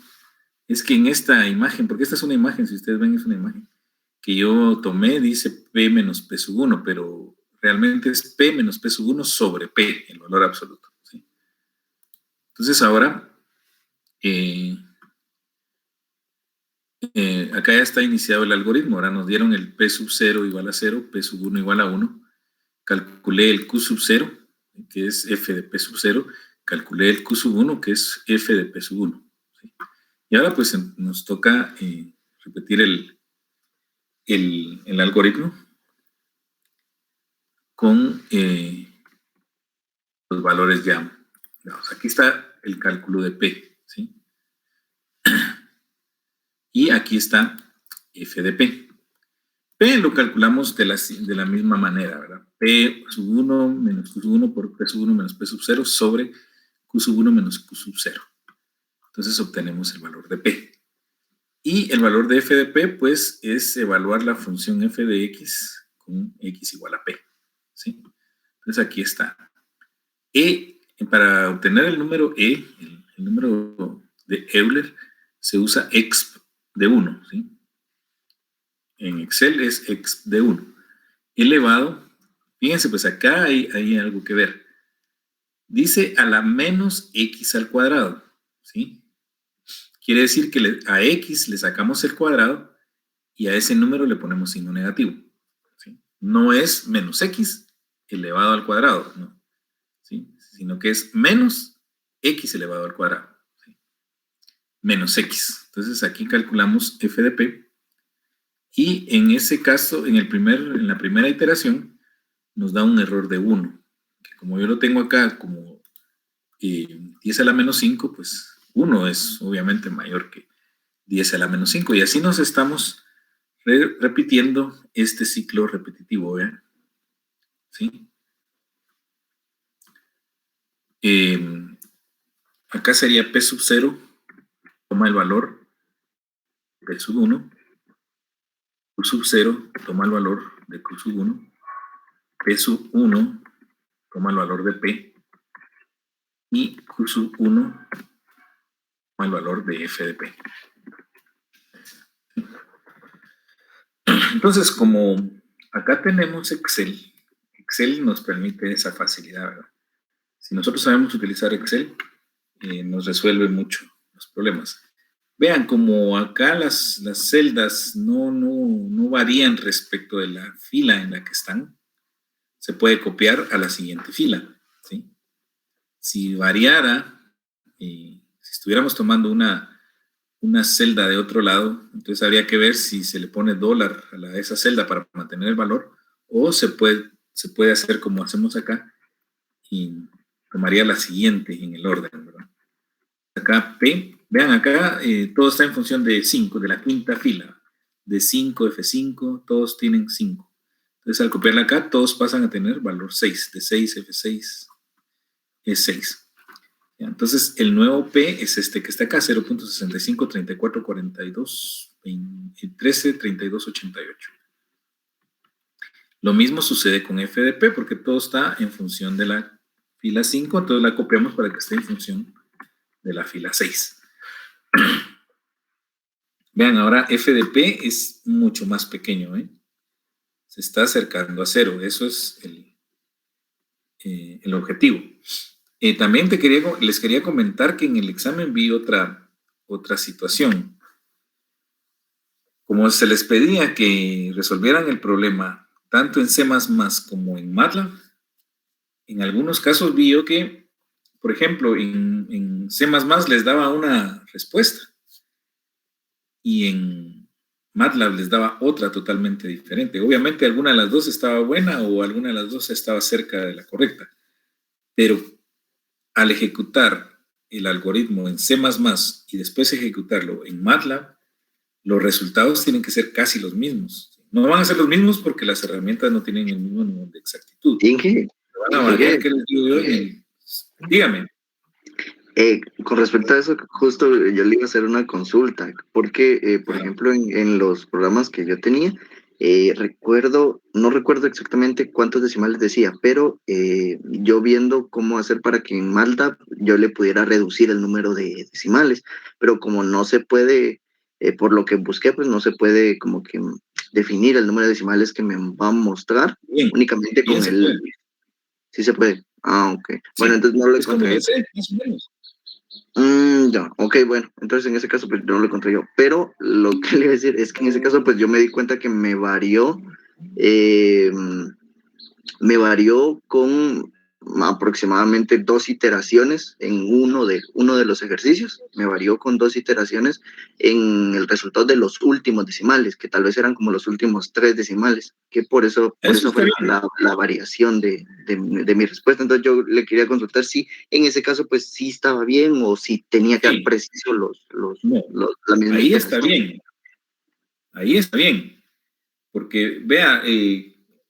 es que en esta imagen, porque esta es una imagen, si ustedes ven es una imagen que yo tomé, dice P menos P sub 1, pero realmente es P menos P sub 1 sobre P, el valor absoluto, ¿sí? Entonces ahora, acá ya está iniciado el algoritmo, ahora nos dieron el P sub 0 igual a 0, P sub 1 igual a 1, calculé el Q sub 0, que es F de P sub 0, calculé el Q sub 1, que es F de P sub 1, ¿sí? Y ahora pues nos toca repetir el algoritmo con los valores ya. Vamos, aquí está el cálculo de P, ¿sí? Y aquí está F de P. P lo calculamos de la misma manera, ¿verdad? P sub 1 menos Q sub 1 por P sub 1 menos P sub 0 sobre Q sub 1 menos Q sub 0. Entonces obtenemos el valor de P. Y el valor de f de p, pues, es evaluar la función f de x con x igual a p, ¿sí? Entonces aquí está. Para obtener el número E, el número de Euler, se usa exp de 1, ¿sí? En Excel es exp de 1. Elevado, fíjense, pues acá hay algo que ver. Dice a la menos x al cuadrado, ¿sí? Quiere decir que a x le sacamos el cuadrado y a ese número le ponemos signo negativo, ¿sí? No es menos x elevado al cuadrado, no, ¿sí? Sino que es menos x elevado al cuadrado, ¿sí? Menos x. Entonces aquí calculamos f de p y en ese caso, en la primera iteración, nos da un error de 1, que como yo lo tengo acá como 10 a la menos 5, pues 1 es obviamente mayor que 10 a la menos 5, y así nos estamos repitiendo este ciclo repetitivo, ¿vean? ¿Sí? Acá sería P sub 0, toma el valor P sub 1, Q sub 0 toma el valor de Q sub 1, P sub 1 toma el valor de P, y Q sub 1 toma el valor de F de P. Entonces, como acá tenemos Excel. Excel nos permite esa facilidad, ¿verdad? Si nosotros sabemos utilizar Excel, nos resuelve mucho los problemas. Vean, como acá las celdas no varían respecto de la fila en la que están, se puede copiar a la siguiente fila, ¿sí? Si variara, si estuviéramos tomando una celda de otro lado, entonces habría que ver si se le pone dólar a esa celda para mantener el valor, o se puede hacer como hacemos acá y tomaría la siguiente en el orden, ¿verdad? Acá P, vean acá, todo está en función de 5, de la quinta fila, de 5, F5, todos tienen 5. Entonces al copiarla acá, todos pasan a tener valor 6, de 6, F6 es 6. Entonces el nuevo P es este que está acá, 0.65, 34, 42, 13, 32, 88. Lo mismo sucede con F de P, porque todo está en función de la fila 5, entonces la copiamos para que esté en función de la fila 6. Vean, ahora F de P es mucho más pequeño, ¿eh? Se está acercando a 0, eso es el objetivo. También les quería comentar que en el examen vi otra situación. Como se les pedía que resolvieran el problema tanto en C++ como en MATLAB, en algunos casos vi yo que, por ejemplo, en C++ les daba una respuesta y en MATLAB les daba otra totalmente diferente. Obviamente alguna de las dos estaba buena o alguna de las dos estaba cerca de la correcta, pero al ejecutar el algoritmo en C++ y después ejecutarlo en MATLAB, los resultados tienen que ser casi los mismos. No van a ser los mismos porque las herramientas no tienen el mismo nivel de exactitud. Inge, van a variar, ¿qué les digo yo? Dígame. Con respecto a eso, justo yo le iba a hacer una consulta, porque, por ejemplo, en los programas que yo tenía, no recuerdo exactamente cuántos decimales decía, pero yo viendo cómo hacer para que en MATLAB yo le pudiera reducir el número de decimales, pero como no se puede, por lo que busqué, pues no se puede como que definir el número de decimales que me va a mostrar, Bien, únicamente con el... Sí se puede. Ah, ok. Sí, bueno, entonces no lo encontré. Es como ese, más o menos. Ya, ok, bueno, entonces en ese caso pues no lo encontré yo, pero lo que le iba a decir es que en ese caso pues yo me di cuenta que eh, me varió con aproximadamente 2 iteraciones en uno de los ejercicios, me varió con 2 iteraciones en el resultado de los últimos decimales, que tal vez eran como los últimos 3 decimales, que por eso fue la variación de mi respuesta. Entonces yo le quería consultar si en ese caso pues sí estaba bien o si tenía que dar preciso la misma ahí iteración. está bien, ahí está bien, porque vea,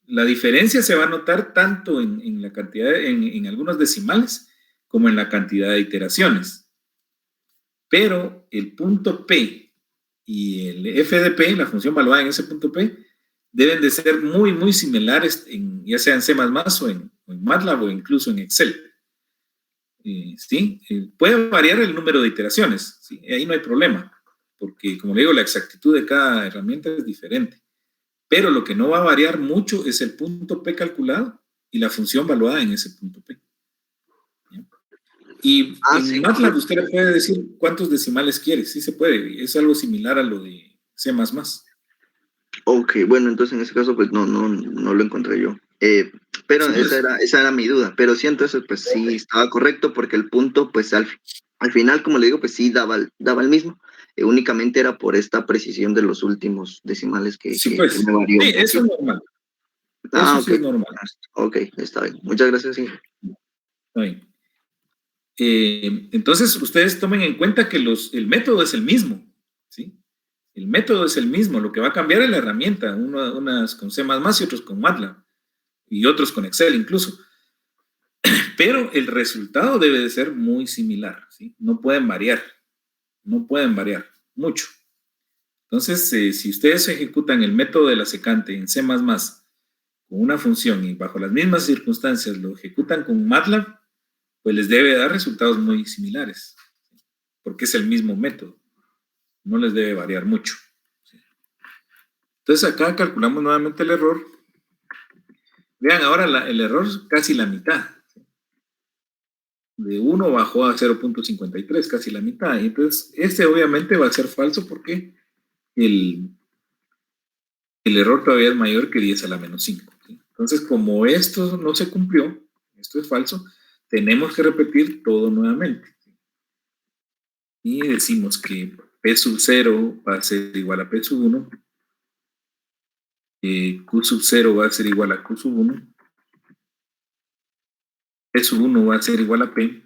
la diferencia se va a notar tanto en la cantidad, en algunos decimales, como en la cantidad de iteraciones. Pero el punto P y el F de P, la función valuada en ese punto P, deben de ser muy, muy similares, ya sea en C++ o en MATLAB o incluso en Excel. ¿Sí? Puede variar el número de iteraciones, ¿sí? Ahí no hay problema, porque como le digo, la exactitud de cada herramienta es diferente. Pero lo que no va a variar mucho es el punto P calculado y la función valuada en ese punto P. ¿Sí? Y en MATLAB usted le puede decir cuántos decimales quiere, sí se puede, es algo similar a lo de C++. Ok, bueno, entonces en ese caso pues no lo encontré yo. Pero sí, esa era mi duda, pero sí, entonces pues sí estaba correcto porque el punto pues al final, como le digo, pues sí daba el mismo. Únicamente era por esta precisión de los últimos decimales que me varió. Sí, eso es normal. Eso sí es normal. Ok, está bien. Muchas gracias, sí. Está bien. Entonces, ustedes tomen en cuenta que el método es el mismo, ¿sí? El método es el mismo, lo que va a cambiar es la herramienta, unas con C++ y otros con MATLAB, y otros con Excel incluso. Pero el resultado debe de ser muy similar, ¿sí? No pueden variar mucho. Entonces, si ustedes ejecutan el método de la secante en C++ con una función y bajo las mismas circunstancias lo ejecutan con MATLAB, pues les debe dar resultados muy similares, porque es el mismo método, no les debe variar mucho. Entonces acá calculamos nuevamente el error Vean ahora el error casi la mitad. De 1 bajó a 0.53, casi la mitad. Y entonces, este obviamente va a ser falso porque el error todavía es mayor que 10 a la menos 5. ¿Sí? Entonces, como esto no se cumplió, esto es falso, tenemos que repetir todo nuevamente. ¿Sí? Y decimos que P sub 0 va a ser igual a P sub 1, Q sub 0 va a ser igual a Q sub 1, P sub 1 va a ser igual a P,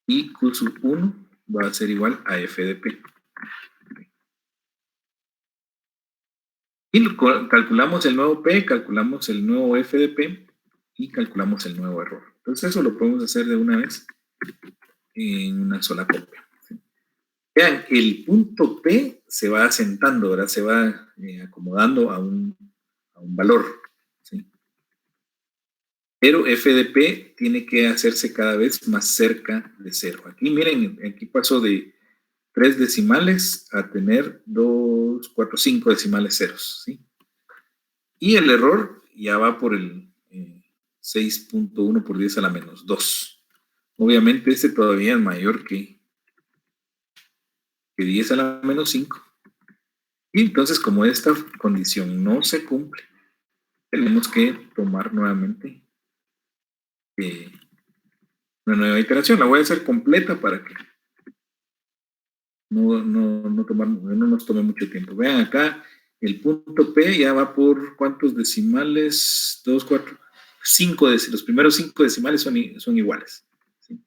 y Q sub 1 va a ser igual a F de P. Y calculamos el nuevo P, calculamos el nuevo F de P y calculamos el nuevo error. Entonces eso lo podemos hacer de una vez en una sola copia. ¿Sí? Vean, el punto P se va asentando, ¿verdad? Se va acomodando a un valor. ¿Sí? Pero F de P tiene que hacerse cada vez más cerca de 0. Aquí miren, aquí pasó de 3 decimales a tener 2, 4, 5 decimales ceros. ¿Sí? Y el error ya va por el 6.1 por 10 a la menos 2. Obviamente este todavía es mayor que 10 a la menos 5. Y entonces, como esta condición no se cumple, tenemos que tomar nuevamente una nueva iteración. La voy a hacer completa para que no nos tome mucho tiempo. Vean acá, el punto P ya va por ¿cuántos decimales? 2, 4, 5. Los primeros 5 decimales son iguales. ¿Sí?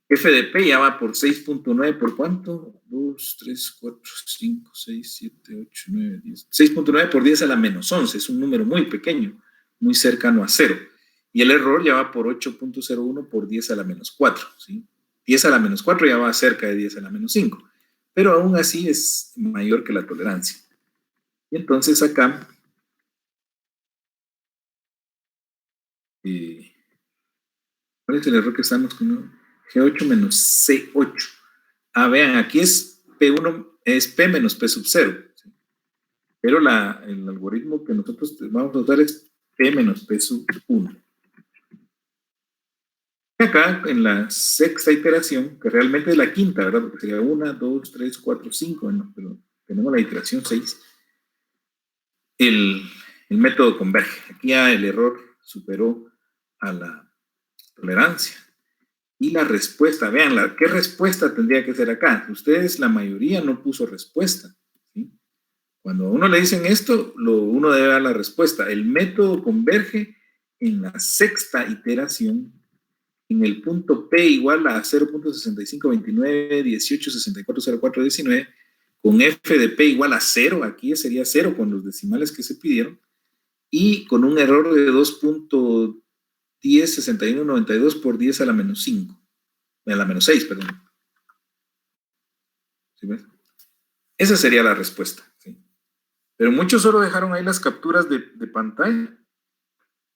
F de P ya va por 6.9. ¿Por cuánto? 2, 3, 4, 5, 6, 7, 8, 9, 10. 6.9 por 10 a la menos 11. Es un número muy pequeño, muy cercano a 0. Y el error ya va por 8.01 por 10 a la menos 4. ¿Sí? 10 a la menos 4 ya va cerca de 10 a la menos 5. Pero aún así es mayor que la tolerancia. Y entonces acá ¿cuál es el error que estamos con? G8 menos C8. Ah, vean, aquí es P1, es P menos P sub 0. ¿Sí? Pero el algoritmo que nosotros vamos a usar es P menos P sub 1. Acá, en la sexta iteración, que realmente es la quinta, ¿verdad? Porque sería 1, 2, 3, 4, 5, ¿no? Pero tenemos la iteración 6. El método converge. Aquí ya el error superó a la tolerancia. Y la respuesta, vean, ¿qué respuesta tendría que ser acá? Ustedes, la mayoría, no puso respuesta. ¿Sí? Cuando a uno le dicen esto, uno debe dar la respuesta. El método converge en la sexta iteración en el punto P igual a 0.652918640419 con F de P igual a 0, aquí sería 0 con los decimales que se pidieron, y con un error de 2.106192 por 10 a la menos 5. A la menos 6, perdón. ¿Sí ves? Esa sería la respuesta. ¿Sí? Pero muchos solo dejaron ahí las capturas de pantalla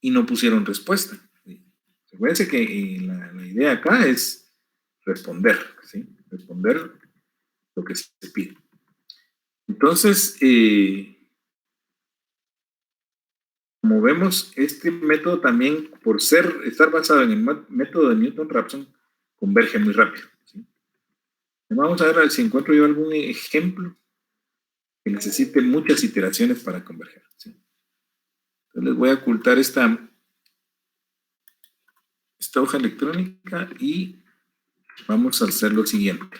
y no pusieron respuesta. ¿Sí? Recuérdense que la idea acá es responder. ¿Sí? Responder lo que se pide. Entonces, como vemos, este método también, por estar basado en el método de Newton-Raphson, converge muy rápido. ¿Sí? Vamos a ver si encuentro yo algún ejemplo que necesite muchas iteraciones para converger. ¿Sí? Entonces les voy a ocultar esta hoja electrónica y vamos a hacer lo siguiente.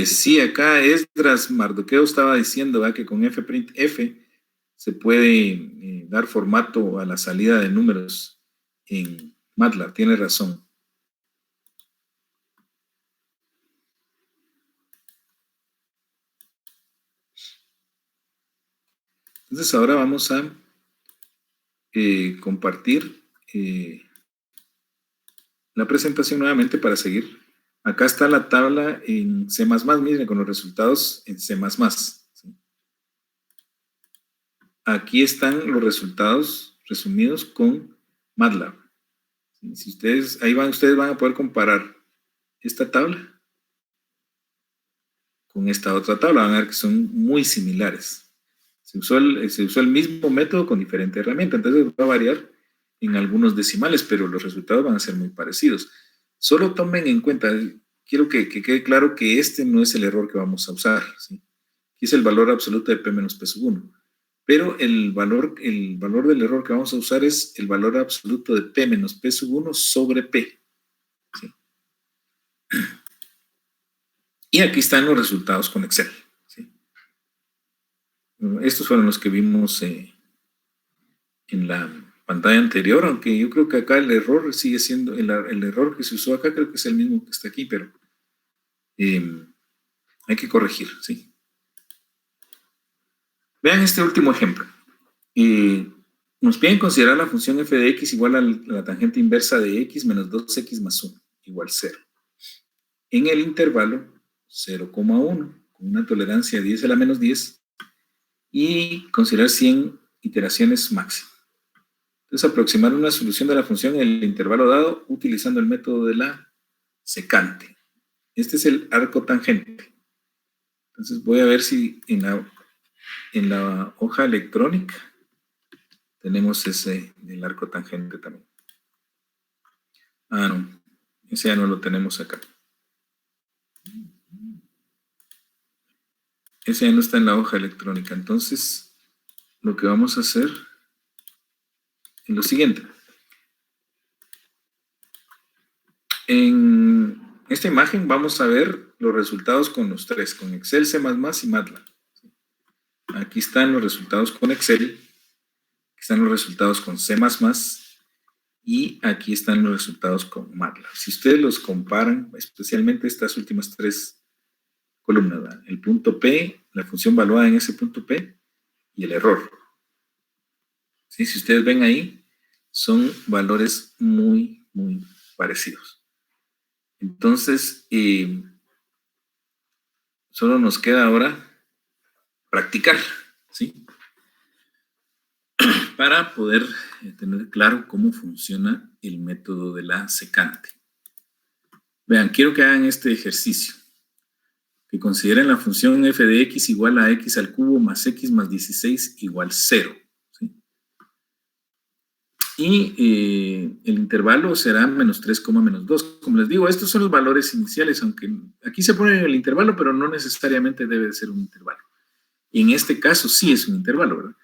Sí, acá Esdras Mardoqueo estaba diciendo que con fprint f se puede dar formato a la salida de números en MATLAB. Tiene razón. Entonces ahora vamos a compartir la presentación nuevamente para seguir. Acá está la tabla en C++, miren, con los resultados en C++. ¿Sí? Aquí están los resultados resumidos con MATLAB. Si ustedes, ustedes van a poder comparar esta tabla con esta otra tabla, van a ver que son muy similares. Se usó el mismo método con diferente herramienta, entonces va a variar en algunos decimales, pero los resultados van a ser muy parecidos. Solo tomen en cuenta, quiero que quede claro que este no es el error que vamos a usar, ¿sí? Aquí es el valor absoluto de P menos P sub 1. Pero el valor del error que vamos a usar es el valor absoluto de P menos P sub 1 sobre P. ¿Sí? Y aquí están los resultados con Excel. ¿Sí? Estos fueron los que vimos en la pantalla anterior, aunque yo creo que acá el error sigue siendo, el error que se usó acá creo que es el mismo que está aquí, pero hay que corregir, ¿sí? Vean este último ejemplo. Nos piden considerar la función f de x igual a la tangente inversa de x menos 2x más 1, igual 0. En el intervalo 0,1, con una tolerancia de 10 a la menos 10, y considerar 100 iteraciones máximo. Entonces, aproximar una solución de la función en el intervalo dado utilizando el método de la secante. Este es el arco tangente. Entonces, voy a ver si en la hoja electrónica tenemos el arco tangente también. Ah, no. Ese ya no lo tenemos acá. Ese ya no está en la hoja electrónica. Entonces, lo que vamos a hacer es lo siguiente. En esta imagen vamos a ver los resultados con los tres, con Excel, C++ y MATLAB. Aquí están los resultados con Excel, aquí están los resultados con C++, y aquí están los resultados con MATLAB. Si ustedes los comparan, especialmente estas últimas tres columnas, ¿verdad? El punto P, la función valuada en ese punto P y el error. ¿Sí? Si ustedes ven ahí, son valores muy, muy parecidos. Entonces, solo nos queda ahora practicar, ¿sí? Para poder tener claro cómo funciona el método de la secante. Vean, quiero que hagan este ejercicio. Que consideren la función f de x igual a x al cubo más x más 16 igual 0. ¿Sí? Y el intervalo será menos 3, menos 2. Como les digo, estos son los valores iniciales, aunque aquí se pone el intervalo, pero no necesariamente debe de ser un intervalo. Y en este caso sí es un intervalo, ¿verdad?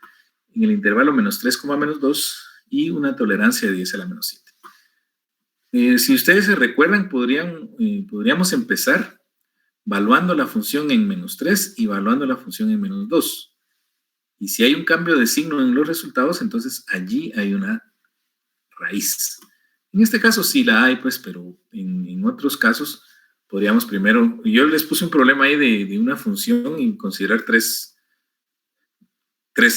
En el intervalo menos 3, menos 2 y una tolerancia de 10 a la menos 7. Si ustedes se recuerdan, podríamos empezar valuando la función en menos 3 y valuando la función en menos 2. Y si hay un cambio de signo en los resultados, entonces allí hay una raíz. En este caso sí la hay, pues, pero en otros casos podríamos primero, yo les puse un problema ahí de una función y considerar tres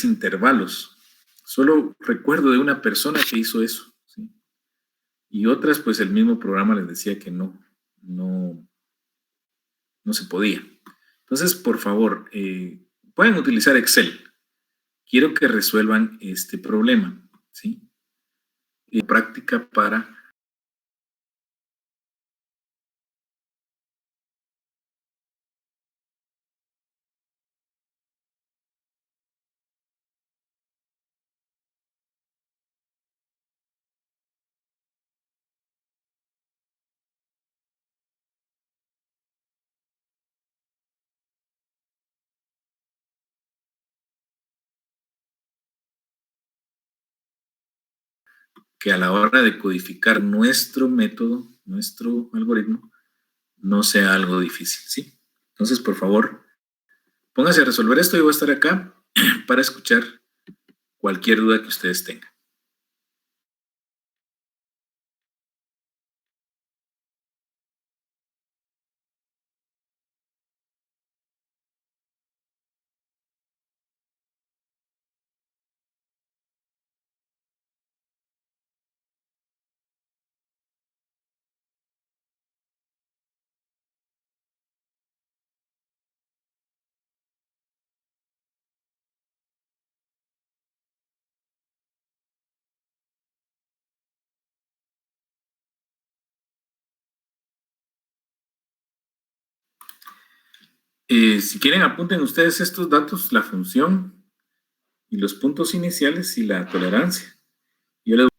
intervalos. Solo recuerdo de una persona que hizo eso, ¿sí? Y otras, pues el mismo programa les decía que no se podía. Entonces, por favor, pueden utilizar Excel. Quiero que resuelvan este problema, ¿sí? Práctica para que a la hora de codificar nuestro método, nuestro algoritmo, no sea algo difícil, ¿sí? Entonces, por favor, pónganse a resolver esto y voy a estar acá para escuchar cualquier duda que ustedes tengan. Si quieren, apunten ustedes estos datos, la función y los puntos iniciales y la tolerancia. Yo les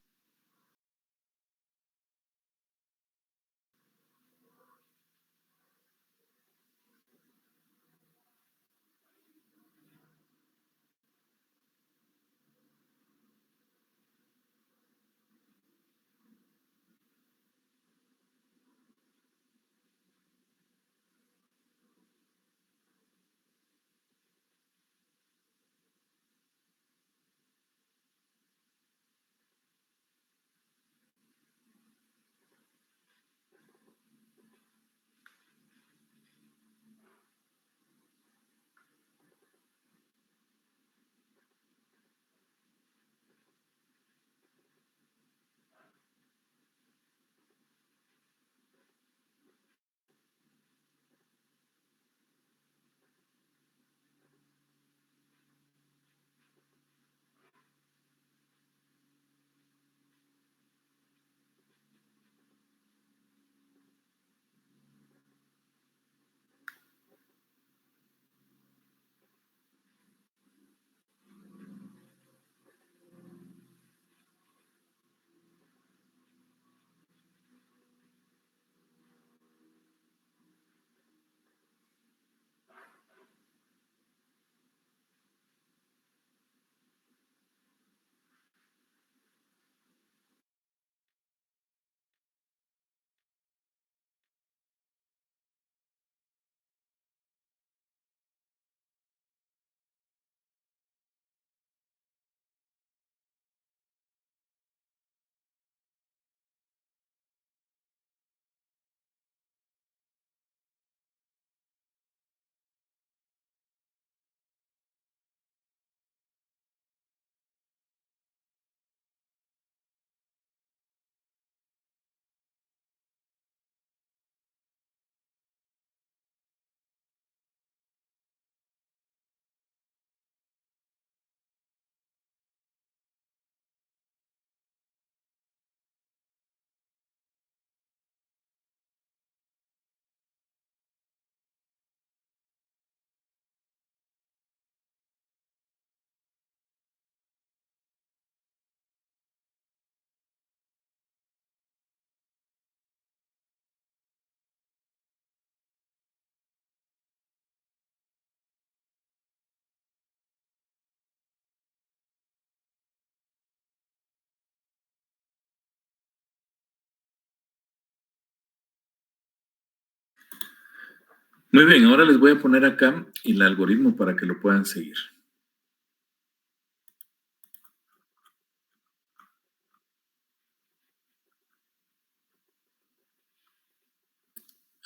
Muy bien, ahora les voy a poner acá el algoritmo para que lo puedan seguir.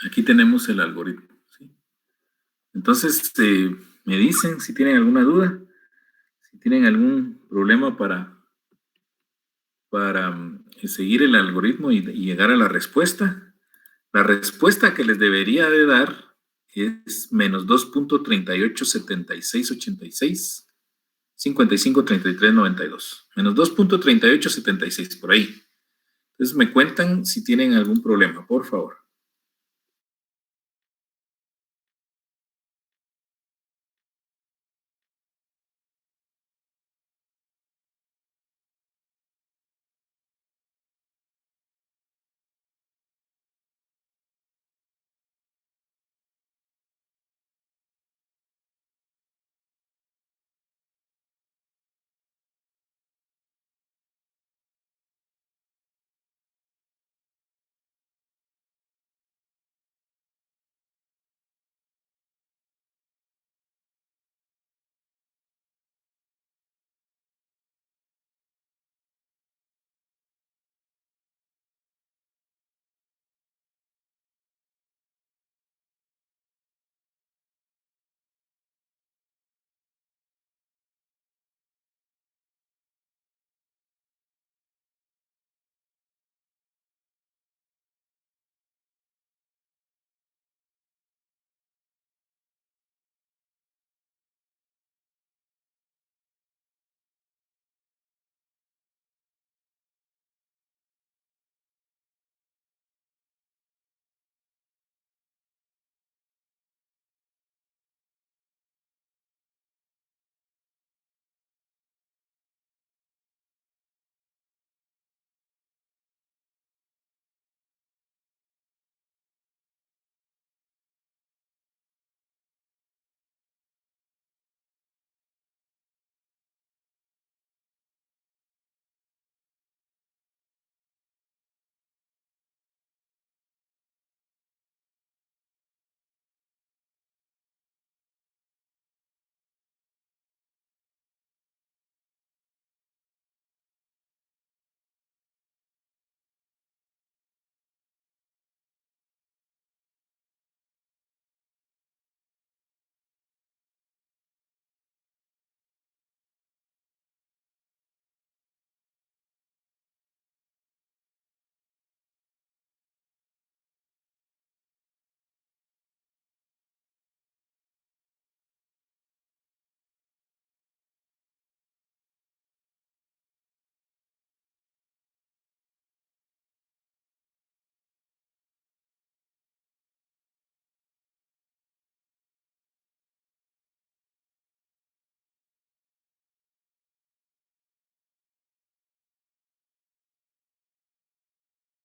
Aquí tenemos el algoritmo, ¿sí? Entonces, me dicen si tienen alguna duda, si tienen algún problema para seguir el algoritmo y llegar a la respuesta. La respuesta que les debería de dar es menos 2.387686 553392. Menos 2.3876, por ahí. Entonces me cuentan si tienen algún problema, por favor.